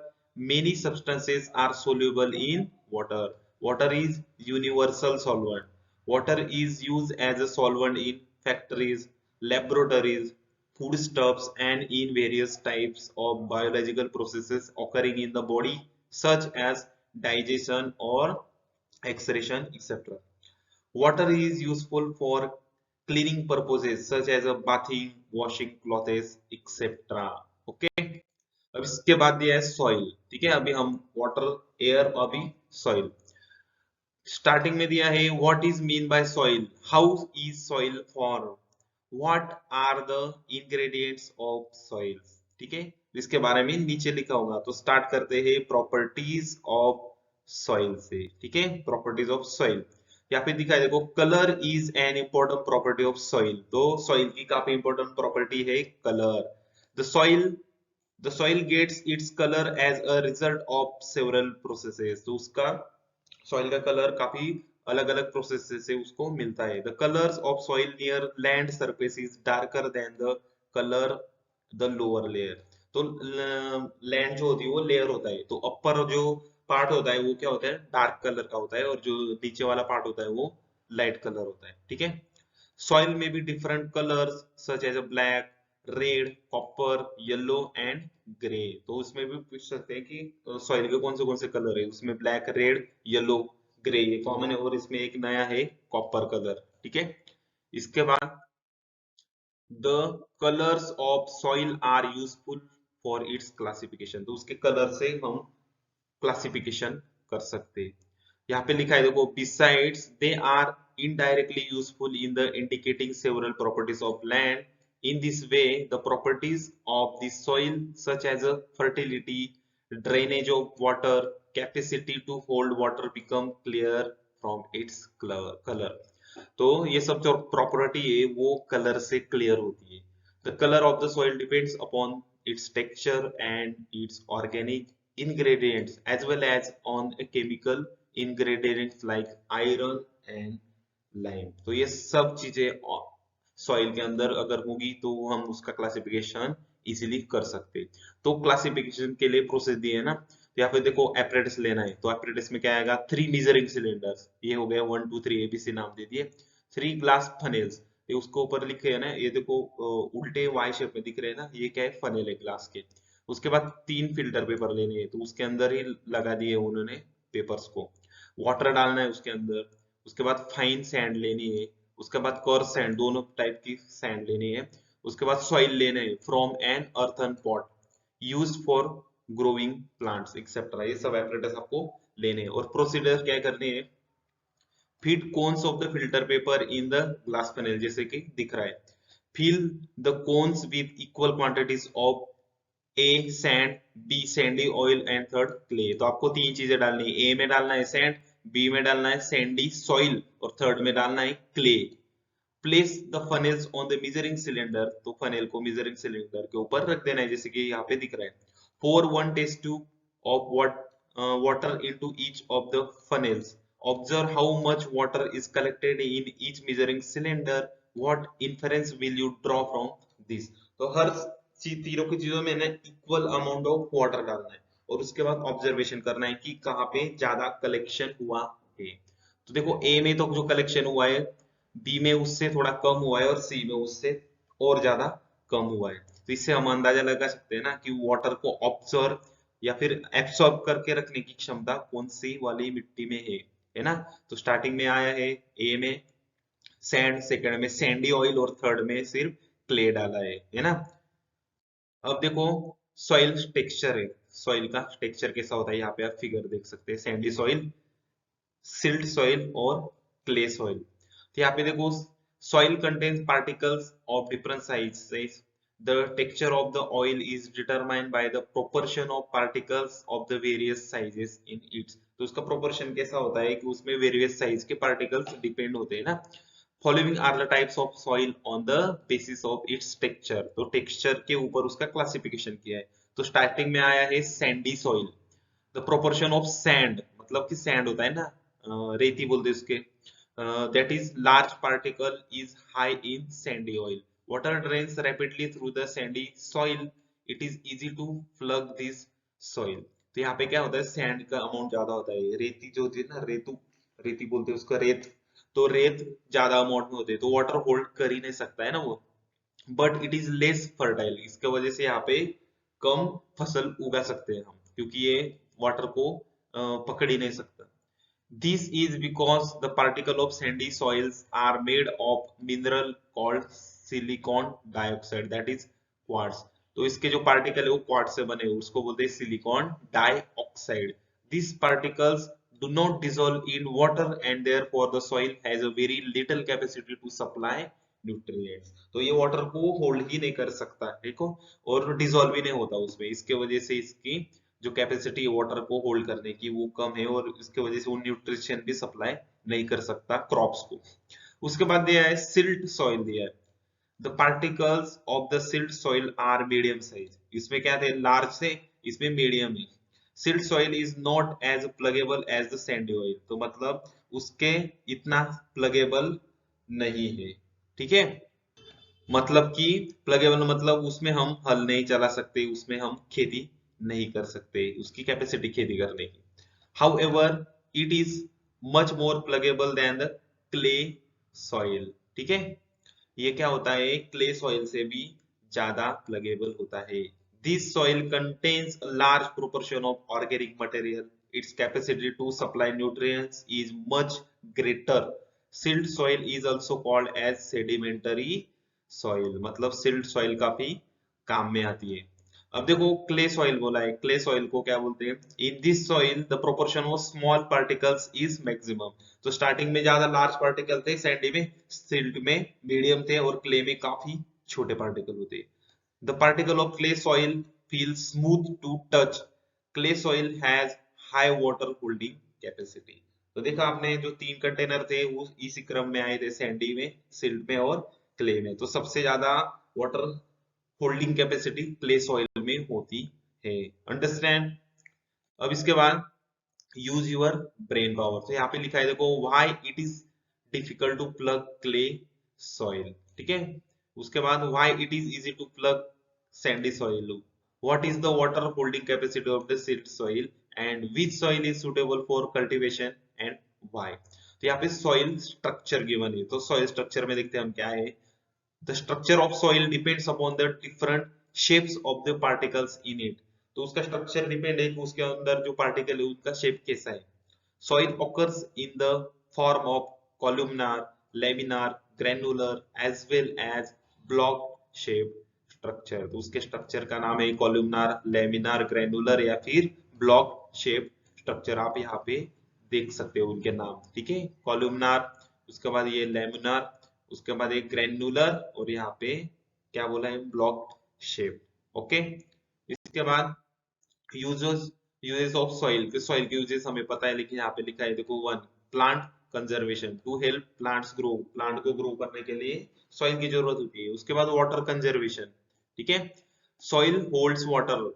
many substances are soluble in water. Water is universal solvent. Water is used as a solvent in factories, laboratories, foodstuffs, and in various types of biological processes occurring in the body, such as digestion or excretion, etc. Water is useful for cleaning purposes such as a bathing, washing clothes, etc. Okay, अब इसके बाद दिया है सॉइल। ठीक है, अभी हम वाटर, एयर, अभी सॉइल। स्टार्टिंग में दिया है what is mean by soil, how is soil form, what are the ingredients of soil. ठीक है, इसके बारे में नीचे लिखा होगा। तो स्टार्ट करते हैं प्रॉपर्टीज ऑफ सॉइल से। ठीक है, प्रॉपर्टीज ऑफ सॉइल यहाँ पे दिखाई, देखो colour is an important property of soil. तो सॉइल की काफी इंपॉर्टेंट प्रॉपर्टी है colour. The soil the soil gets its colour as a result of several processes. तो उसका सॉइल का कलर काफी अलग अलग प्रोसेस से उसको मिलता है। The colours of soil near land surface is darker then the colour the lower layer. तो लैंड जो होती है वो लेयर होता है, तो अपर जो पार्ट होता है वो क्या होता है, डार्क कलर का होता है, और जो नीचे वाला पार्ट होता है वो लाइट कलर होता है। ठीक है, सॉइल में भी different colours such as a black, red, copper, yellow and grey. तो उसमें भी पूछ सकते हैं कि सॉइल के कौन से कलर है। उसमें ब्लैक, रेड, येलो, ग्रे ये कॉमन है, और इसमें एक नया है कॉपर कलर। ठीक है, इसके बाद the colours of soil are useful for its classification. तो उसके कलर से हम क्लासिफिकेशन कर सकते हैं। यहाँ पे लिखा है देखो, besides they are indirectly useful in the indicating several properties of land. In this way, the properties of the soil, such as fertility, drainage of water, capacity to hold water, become clear from its color. तो ये सब जो प्रॉपर्टी है वो कलर से क्लियर होती है। The colour of the soil depends upon its texture and its organic ingredients as well as on a chemical ingredients like iron and lime. तो ये सब चीजें सॉइल के अंदर अगर होगी तो हम उसका क्लासिफिकेशन इजीली कर सकते। तो क्लासिफिकेशन के लिए प्रोसेस दिए है ना, तो यहाँ पे देखो एपरेटिस लेना है, तो एपरेटिस में क्या आएगा, 3 मेजरिंग सिलेंडर्स, ये हो गया 1 2 3 एबीसी नाम दे दिए। 3 ग्लास फनेल्स, ये उसको ऊपर लिखे है ना, ये देखो उल्टे वाई शेप में दिख रहे हैं ना, ये क्या है, फनेल है ग्लास के। उसके बाद 3 फिल्टर पेपर लेने हैं, तो उसके अंदर ही लगा दिए उन्होंने पेपर्स को। वाटर डालना है उसके अंदर। उसके बाद फाइन सैंड लेनी है। उसके बाद कोर्स सैंड, दोनों टाइप की सैंड लेनी है। उसके बाद सॉइल लेने हैं from an earthen pot use for growing plants etcetera. ये सब एपरेटस आपको लेने हैं, और प्रोसीडर क्या करने हैं, fit cones of the filter paper in the glass funnel, जैसे कि दिख रहा है। Fill the cones with equal quantities of a sand, b sandy soil and third clay. तो आपको 3 चीजें डालनी है, ए में डालना है सैंड, बी में डालना है सैंडी सॉइल, और थर्ड में डालना है clay. Place the funnels on the measuring cylinder. तो फनेल को मेजरिंग सिलेंडर के ऊपर रख देना है, जैसे कि यहाँ पे दिख रहा है। Pour 1 test tube of water into each of the funnels. Observe how much water is collected in each measuring cylinder. What inference will you draw from this? तो हर तीनों की चीजों में ना इक्वल अमाउंट ऑफ वाटर डालना है, और उसके बाद ऑब्जर्वेशन करना है कि कहाँ पे ज्यादा कलेक्शन हुआ है। तो देखो ए में तो जो कलेक्शन हुआ है, बी में उससे थोड़ा कम हुआ है, और सी में उससे और ज्यादा कम हुआ है। तो इससे हम अंदाजा लगा सकते हैं ना कि वाटर को ऑब्जर्व या फिर एब्सॉर्ब करके रखने की क्षमता कौन सी वाली मिट्टी में है ना। तो स्टार्टिंग में आया है ए में सैंड, सेकंड में सैंडी ऑयल, और थर्ड में सिर्फ क्ले डाला है ना। अब देखो सॉइल टेक्सचर है, सॉइल का टेक्सचर कैसा होता है, यहाँ पे आप फिगर देख सकते हैं, सैंडी सॉइल, सिल्ट सॉइल और क्ले सॉइल। तो यहाँ पे देखो soil contains particles of different sizes. The texture of the oil is determined by the proportion of particles of the various sizes in it. तो उसका proportion कैसा होता है कि उसमें various size के particles depend होते हैं ना। Following are the types of soil on the basis of its texture. तो texture के ऊपर उसका classification किया है। तो starting में आया है sandy soil. The proportion of sand, मतलब कि sand होता है ना, रेती बोलते हैं उसके, that is large particle is high in sandy oil. water drains rapidly through the sandy soil, it is easy to plug this soil। तो यहाँ पे क्या होता है, सैंड का अमाउंट ज्यादा होता है, रेती जो होती है ना, रेती बोलते हैं उसका, रेत, तो रेत ज्यादा अमाउंट में होते हैं तो वाटर होल्ड कर ही नहीं सकता है ना वो, but it is less fertile, इसके वजह से यहाँ पे कम फसल उगा सकते हैं हम, क्योंकि ये वाटर को पकड़ ही नहीं सकता। This is because the particle of sandy soils are made of mineral called silicon dioxide, that is quartz। तो इसके जो पार्टिकल है वो क्वार्ट्ज से बने हुए, उसको बोलते हैं silicon dioxide. These particles do not dissolve in water and therefore the soil has a very little capacity to supply nutrients। तो ये वाटर को होल्ड ही नहीं कर सकता, देखो, और डिसॉल्व भी नहीं होता उसमें, इसके वजह से इसकी जो कैपेसिटी है वाटर को होल्ड करने की वो कम है, और इसके वजह से वो न्यूट्रिशन भी सप्लाई नहीं कर सकता क्रॉप्स को। उसके बाद दिया है सिल्ट सॉइल, दिया है the particles of the silt soil are medium size. इसमें क्या थे, लार्ज थे, इसमें मीडियम है। Silt soil is not as ploughable as the sandy soil, तो मतलब उसके इतना प्लगेबल नहीं है, ठीक है। मतलब कि प्लगेबल मतलब उसमें हम हल नहीं चला सकते, उसमें हम खेती नहीं कर सकते, उसकी कैपेसिटी खेती करने की। However it is much more ploughable than the clay soil, ठीक है। ये क्या होता है, क्ले सॉइल से भी ज्यादा प्लगेबल होता है। This soil contains a large proportion of organic material, its capacity to supply nutrients is much greater. Silt soil is also called as sedimentary soil, मतलब सिल्ट सॉइल काफी काम में आती है। अब देखो क्ले सॉइल बोला है, क्ले सॉइल को क्या बोलते हैं, in this soil the proportion of small particles is maximum. तो स्टार्टिंग में ज्यादा लार्ज पार्टिकल थे सैंडी में, सिल्ट में मीडियम थे, और क्ले में काफी छोटे पार्टिकल होते। The particle of clay soil feel smooth to touch, clay soil has high water holding capacity. तो देखा आपने, जो तीन कंटेनर थे वो इसी क्रम में आए थे, सैंडी में, सिल्ट में और क्ले में। तो सबसे ज्यादा water holding capacity clay soil में होती है, अंडरस्टैंड। अब इसके बाद यूज योर ब्रेन पावर, तो यहाँ पे लिखा है देखो, why it is difficult to plough clay soil, ठीक है। उसके बाद why it is easy to plough sandy soil, what is the water holding capacity of the silt soil, and which soil is suitable for cultivation and why. तो यहाँ पे सॉइल स्ट्रक्चर गिवन है, तो सॉइल स्ट्रक्चर में देखते हैं हम क्या है। The structure of soil depends upon the different shapes of the particles in it। तो उसका स्ट्रक्चर डिपेंड है कि उसके अंदर जो पार्टिकल है उसका शेप कैसा है। Soil occurs in the form of columnar, laminar, granular as well as block shaped structure। तो उसके स्ट्रक्चर का नाम है columnar, laminar, granular या फिर block shaped structure। आप यहाँ पे देख सकते हो उनके नाम, ठीक है। columnar, उसके बाद ये laminar, उसके बाद एक ग्रेनुलर, और यहाँ पे क्या बोला है, ब्लॉक शेप, ओके। इसके बाद uses uses of soil, soil के यूजेस हमें पता है, लेकिन यहाँ पे लिखा है देखो, one, plant conservation, to help plants grow, plant को ग्रो करने के लिए सॉइल की जरूरत होती है। उसके बाद वाटर कंजर्वेशन, ठीक है, soil holds water,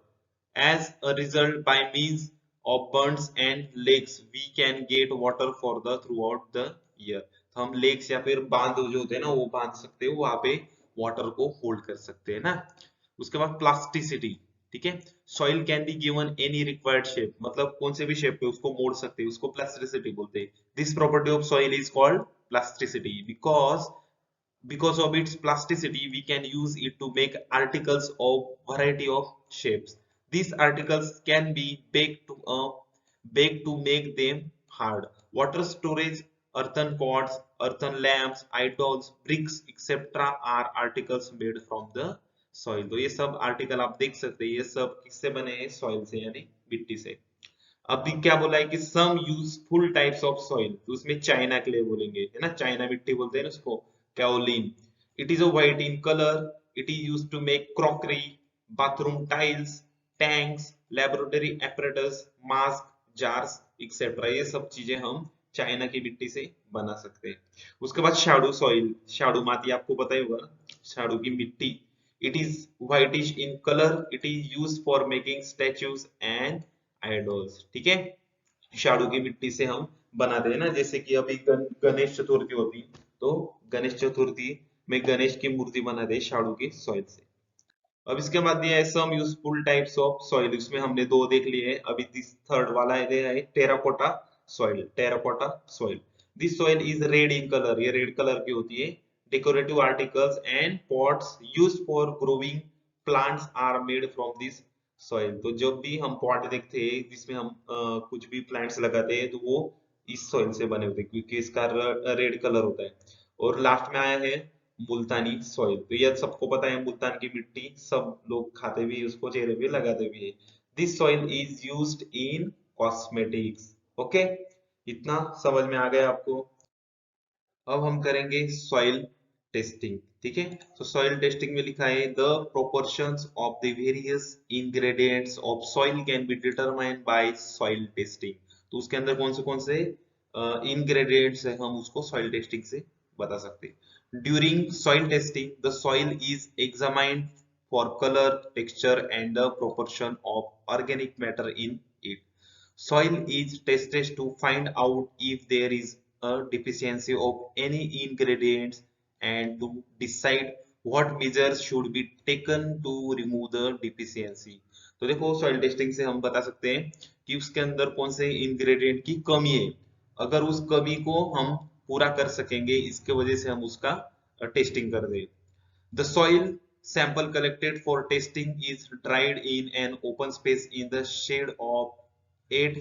as a result by means of bunds and lakes we can get water for the throughout the year। तो हम लेक्स या फिर बांध जो होते हैं ना, वो बांध सकते हो, वहां पे वाटर को होल्ड कर सकते हैं ना। उसके बाद प्लास्टिसिटी, ठीक है, soil can be given any required shape, मतलब कौन से भी शेप पे उसको मोड़ सकते हैं, उसको प्लास्टिसिटी बोलते हैं। This property of soil is called plasticity because of its plasticity we can use it to make articles of variety of shapes। These articles can be baked to make them hard। Water storage, earthen pots, earthen lamps, idols, bricks etc are articles made from the soil। तो ये सब आर्टिकल आप देख सकते हैं, ये सब किससे बने हैं, सॉइल से, यानी मिट्टी से। अभी क्या बोला है कि some useful types of soil, तो उसमें चाइना क्ले बोलेंगे, है ना, चाइना मिट्टी बोलते हैं ना उसको, kaolin. It is a white in colour, it is used to make crockery, bathroom tiles, tanks, laboratory apparatus, masks, jars etcetera, ये सब चीजें हम चाइना की मिट्टी से बना सकते हैं। उसके बाद शैडो सॉइल, शैडो माटी आपको पता ही होगा, शैडो की मिट्टी, it is whitish in colour, it is used for making statues and idols, ठीक है। शाडू की मिट्टी से हम बनाते हैं ना, जैसे कि अभी गणेश चतुर्थी होती, तो गणेश चतुर्थी में गणेश की मूर्ति बना दे शाडू के सॉइल से। अब इसके बाद दिया है some useful types of soil, इसमें हमने दो देख लिए हैं, अभी थर्ड वाला है terracotta soil. Terracotta soil, this soil is red in colour, ये रेड कलर की होती है। Decorative articles and pots used for growing plants are made from this soil. तो जब भी हम पॉट देखते हैं जिसमें हम कुछ भी प्लांट्स लगाते हैं तो वो इस सॉइल से बने होते हैं क्योंकि इसका रेड कलर होता है। और लास्ट में आया है मुल्तानी सॉइल, तो यह सबको पता है मुल्तान की मिट्टी सब लोग खाते भी हैं, उसको चेहरे पे लगाते भी है। This soil is used in cosmetics. Okay, इतना समझ में आ गया आपको। अब हम करेंगे सॉइल टेस्टिंग, ठीक है। तो सॉइल टेस्टिंग में लिखा है the proportions of the various ingredients of soil can be determined by soil testing. तो उसके अंदर कौन से इंग्रेडिएंट्स है हम उसको सॉइल टेस्टिंग से बता सकते हैं। During soil testing the soil is examined for colour, texture and the proportion of organic matter in it. Soil is tested to find out if there is a deficiency of any ingredients and to decide what measures should be taken to remove the deficiency। तो देखो सॉइल टेस्टिंग से हम बता सकते हैं कि उसके अंदर कौन से इंग्रेडिएंट की कमी है। अगर उस कमी को हम पूरा कर सकेंगे इसके वजह से हम उसका टेस्टिंग कर दें। The soil sample collected for testing is dried in an open space in the shade of 8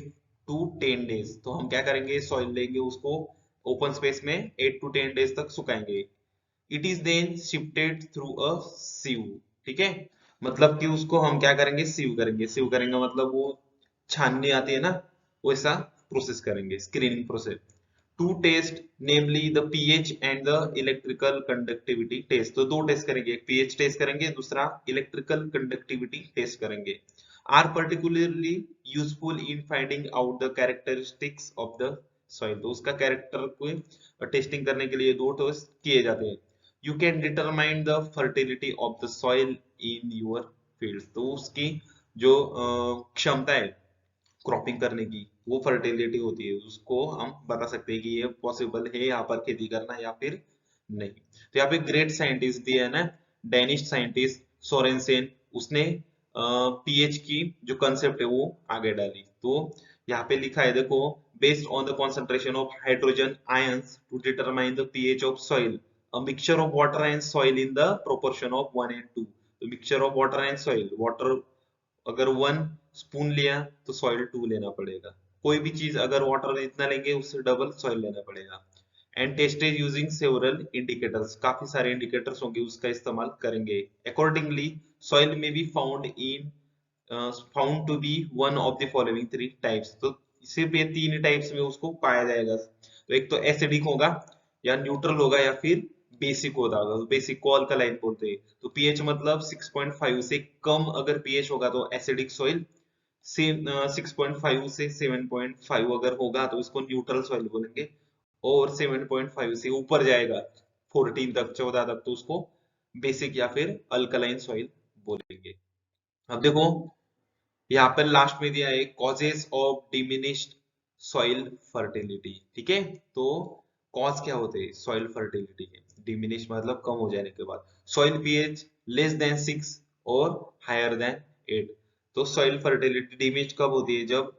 to 10 days। तो हम क्या करेंगे, सॉइल लेंगे उसको ओपन स्पेस में 8 to 10 डेज तक सुखाएंगे। It is then shifted through a sieve, ठीक है। मतलब कि उसको हम क्या करेंगे, सीव करेंगे। सीव करेंगे मतलब वो छाननी आती है ना, वैसा प्रोसेस करेंगे, screening process. Two test namely the pH and the electrical conductivity test. तो दो टेस्ट करेंगे, एक पीएच टेस्ट करेंगे, दूसरा इलेक्ट्रिकल कंडक्टिविटी टेस्ट करेंगे। Are particularly useful in finding out the characteristics of the soil. तो उसका कैरेक्टर को टेस्टिंग करने के लिए दो टेस्ट किए जाते हैं। You can determine the fertility of the soil in your field. तो उसकी जो क्षमता है क्रॉपिंग करने की, वो फर्टिलिटी होती है, उसको हम बता सकते हैं कि ये पॉसिबल है यहाँ पर खेती करना या फिर नहीं। तो यहाँ पे ग्रेट साइंटिस्ट दिया है ना, डेनिश साइंटिस्ट सोरेनसेन, उसने पीएच की जो कंसेप्ट है वो आगे डाली। तो यहाँ पे लिखा है देखो, based on the concentration of hydrogen ions to determine the pH of soil, a mixture of water and soil in the proportion of 1 and 2। तो mixture of water and soil, water अगर 1 स्पून लिया तो सॉइल 2 लेना पड़ेगा। कोई भी चीज अगर वाटर इतना लेंगे उससे डबल सॉइल लेना पड़ेगा। And tested using several indicators, काफी सारे इंडिकेटर्स होंगे उसका इस्तेमाल करेंगे। Accordingly soil may be found to be one of the following three types. तो सिर्फ ये तीन टाइप्स में उसको पाया जाएगा। तो एक तो एसिडिक होगा, या न्यूट्रल होगा, या फिर बेसिक होता होगा। तो बेसिक को अल्कलाइन बोलते हैं। तो पीएच मतलब 6.5 से कम अगर पीएच होगा तो एसिडिक सॉइल, 6.5 से 7.5 अगर होगा तो इसको न्यूट्रल सॉइल बोलेंगे। और 7.5 से ऊपर जाएगा 14 तक, 14 तक, तो उसको बेसिक या फिर अल्कलाइन सॉइल बोलेंगे। अब देखो यहाँ पर लास्ट में दिया है causes of diminished soil fertility, ठीक है। तो कॉज क्या होते हैं सॉइल फर्टिलिटी के, डिमिनिश मतलब कम हो जाने के बाद। सॉइल पीएच लेस देन 6 और हायर देन 8। तो सॉइल फर्टिलिटी डिमिनिश कब होती है, जब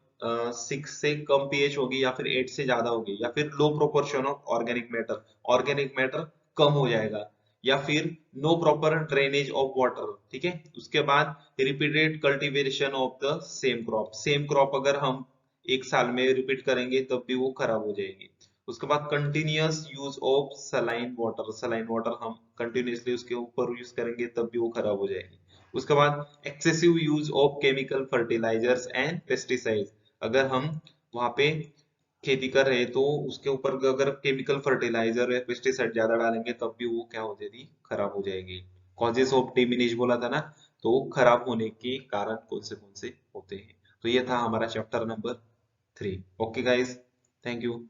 6 से कम पीएच होगी, या फिर 8 से ज्यादा होगी, या फिर low proportion of organic matter, organic matter कम हो जाएगा, या फिर no proper drainage of water, ठीक है। उसके बाद repeated cultivation of the same crop, same crop अगर हम एक साल में रिपीट करेंगे तब भी वो खराब हो जाएगी। उसके बाद continuous use of saline water, saline water हम कंटिन्यूअसली उसके ऊपर यूज करेंगे तब भी वो खराब हो जाएगी। उसके बाद excessive use of chemical fertilisers and pesticides, अगर हम वहां पे खेती कर रहे हैं तो उसके ऊपर अगर केमिकल फर्टिलाइजर या पेस्टिसाइड ज्यादा डालेंगे तब भी वो क्या हो जाएगी, खराब हो जाएगी। कॉजेस ऑफ डिमिनिश बोला था ना, तो खराब होने के कारण कौन से होते हैं। तो ये था हमारा chapter number 3। Okay guys, thank you.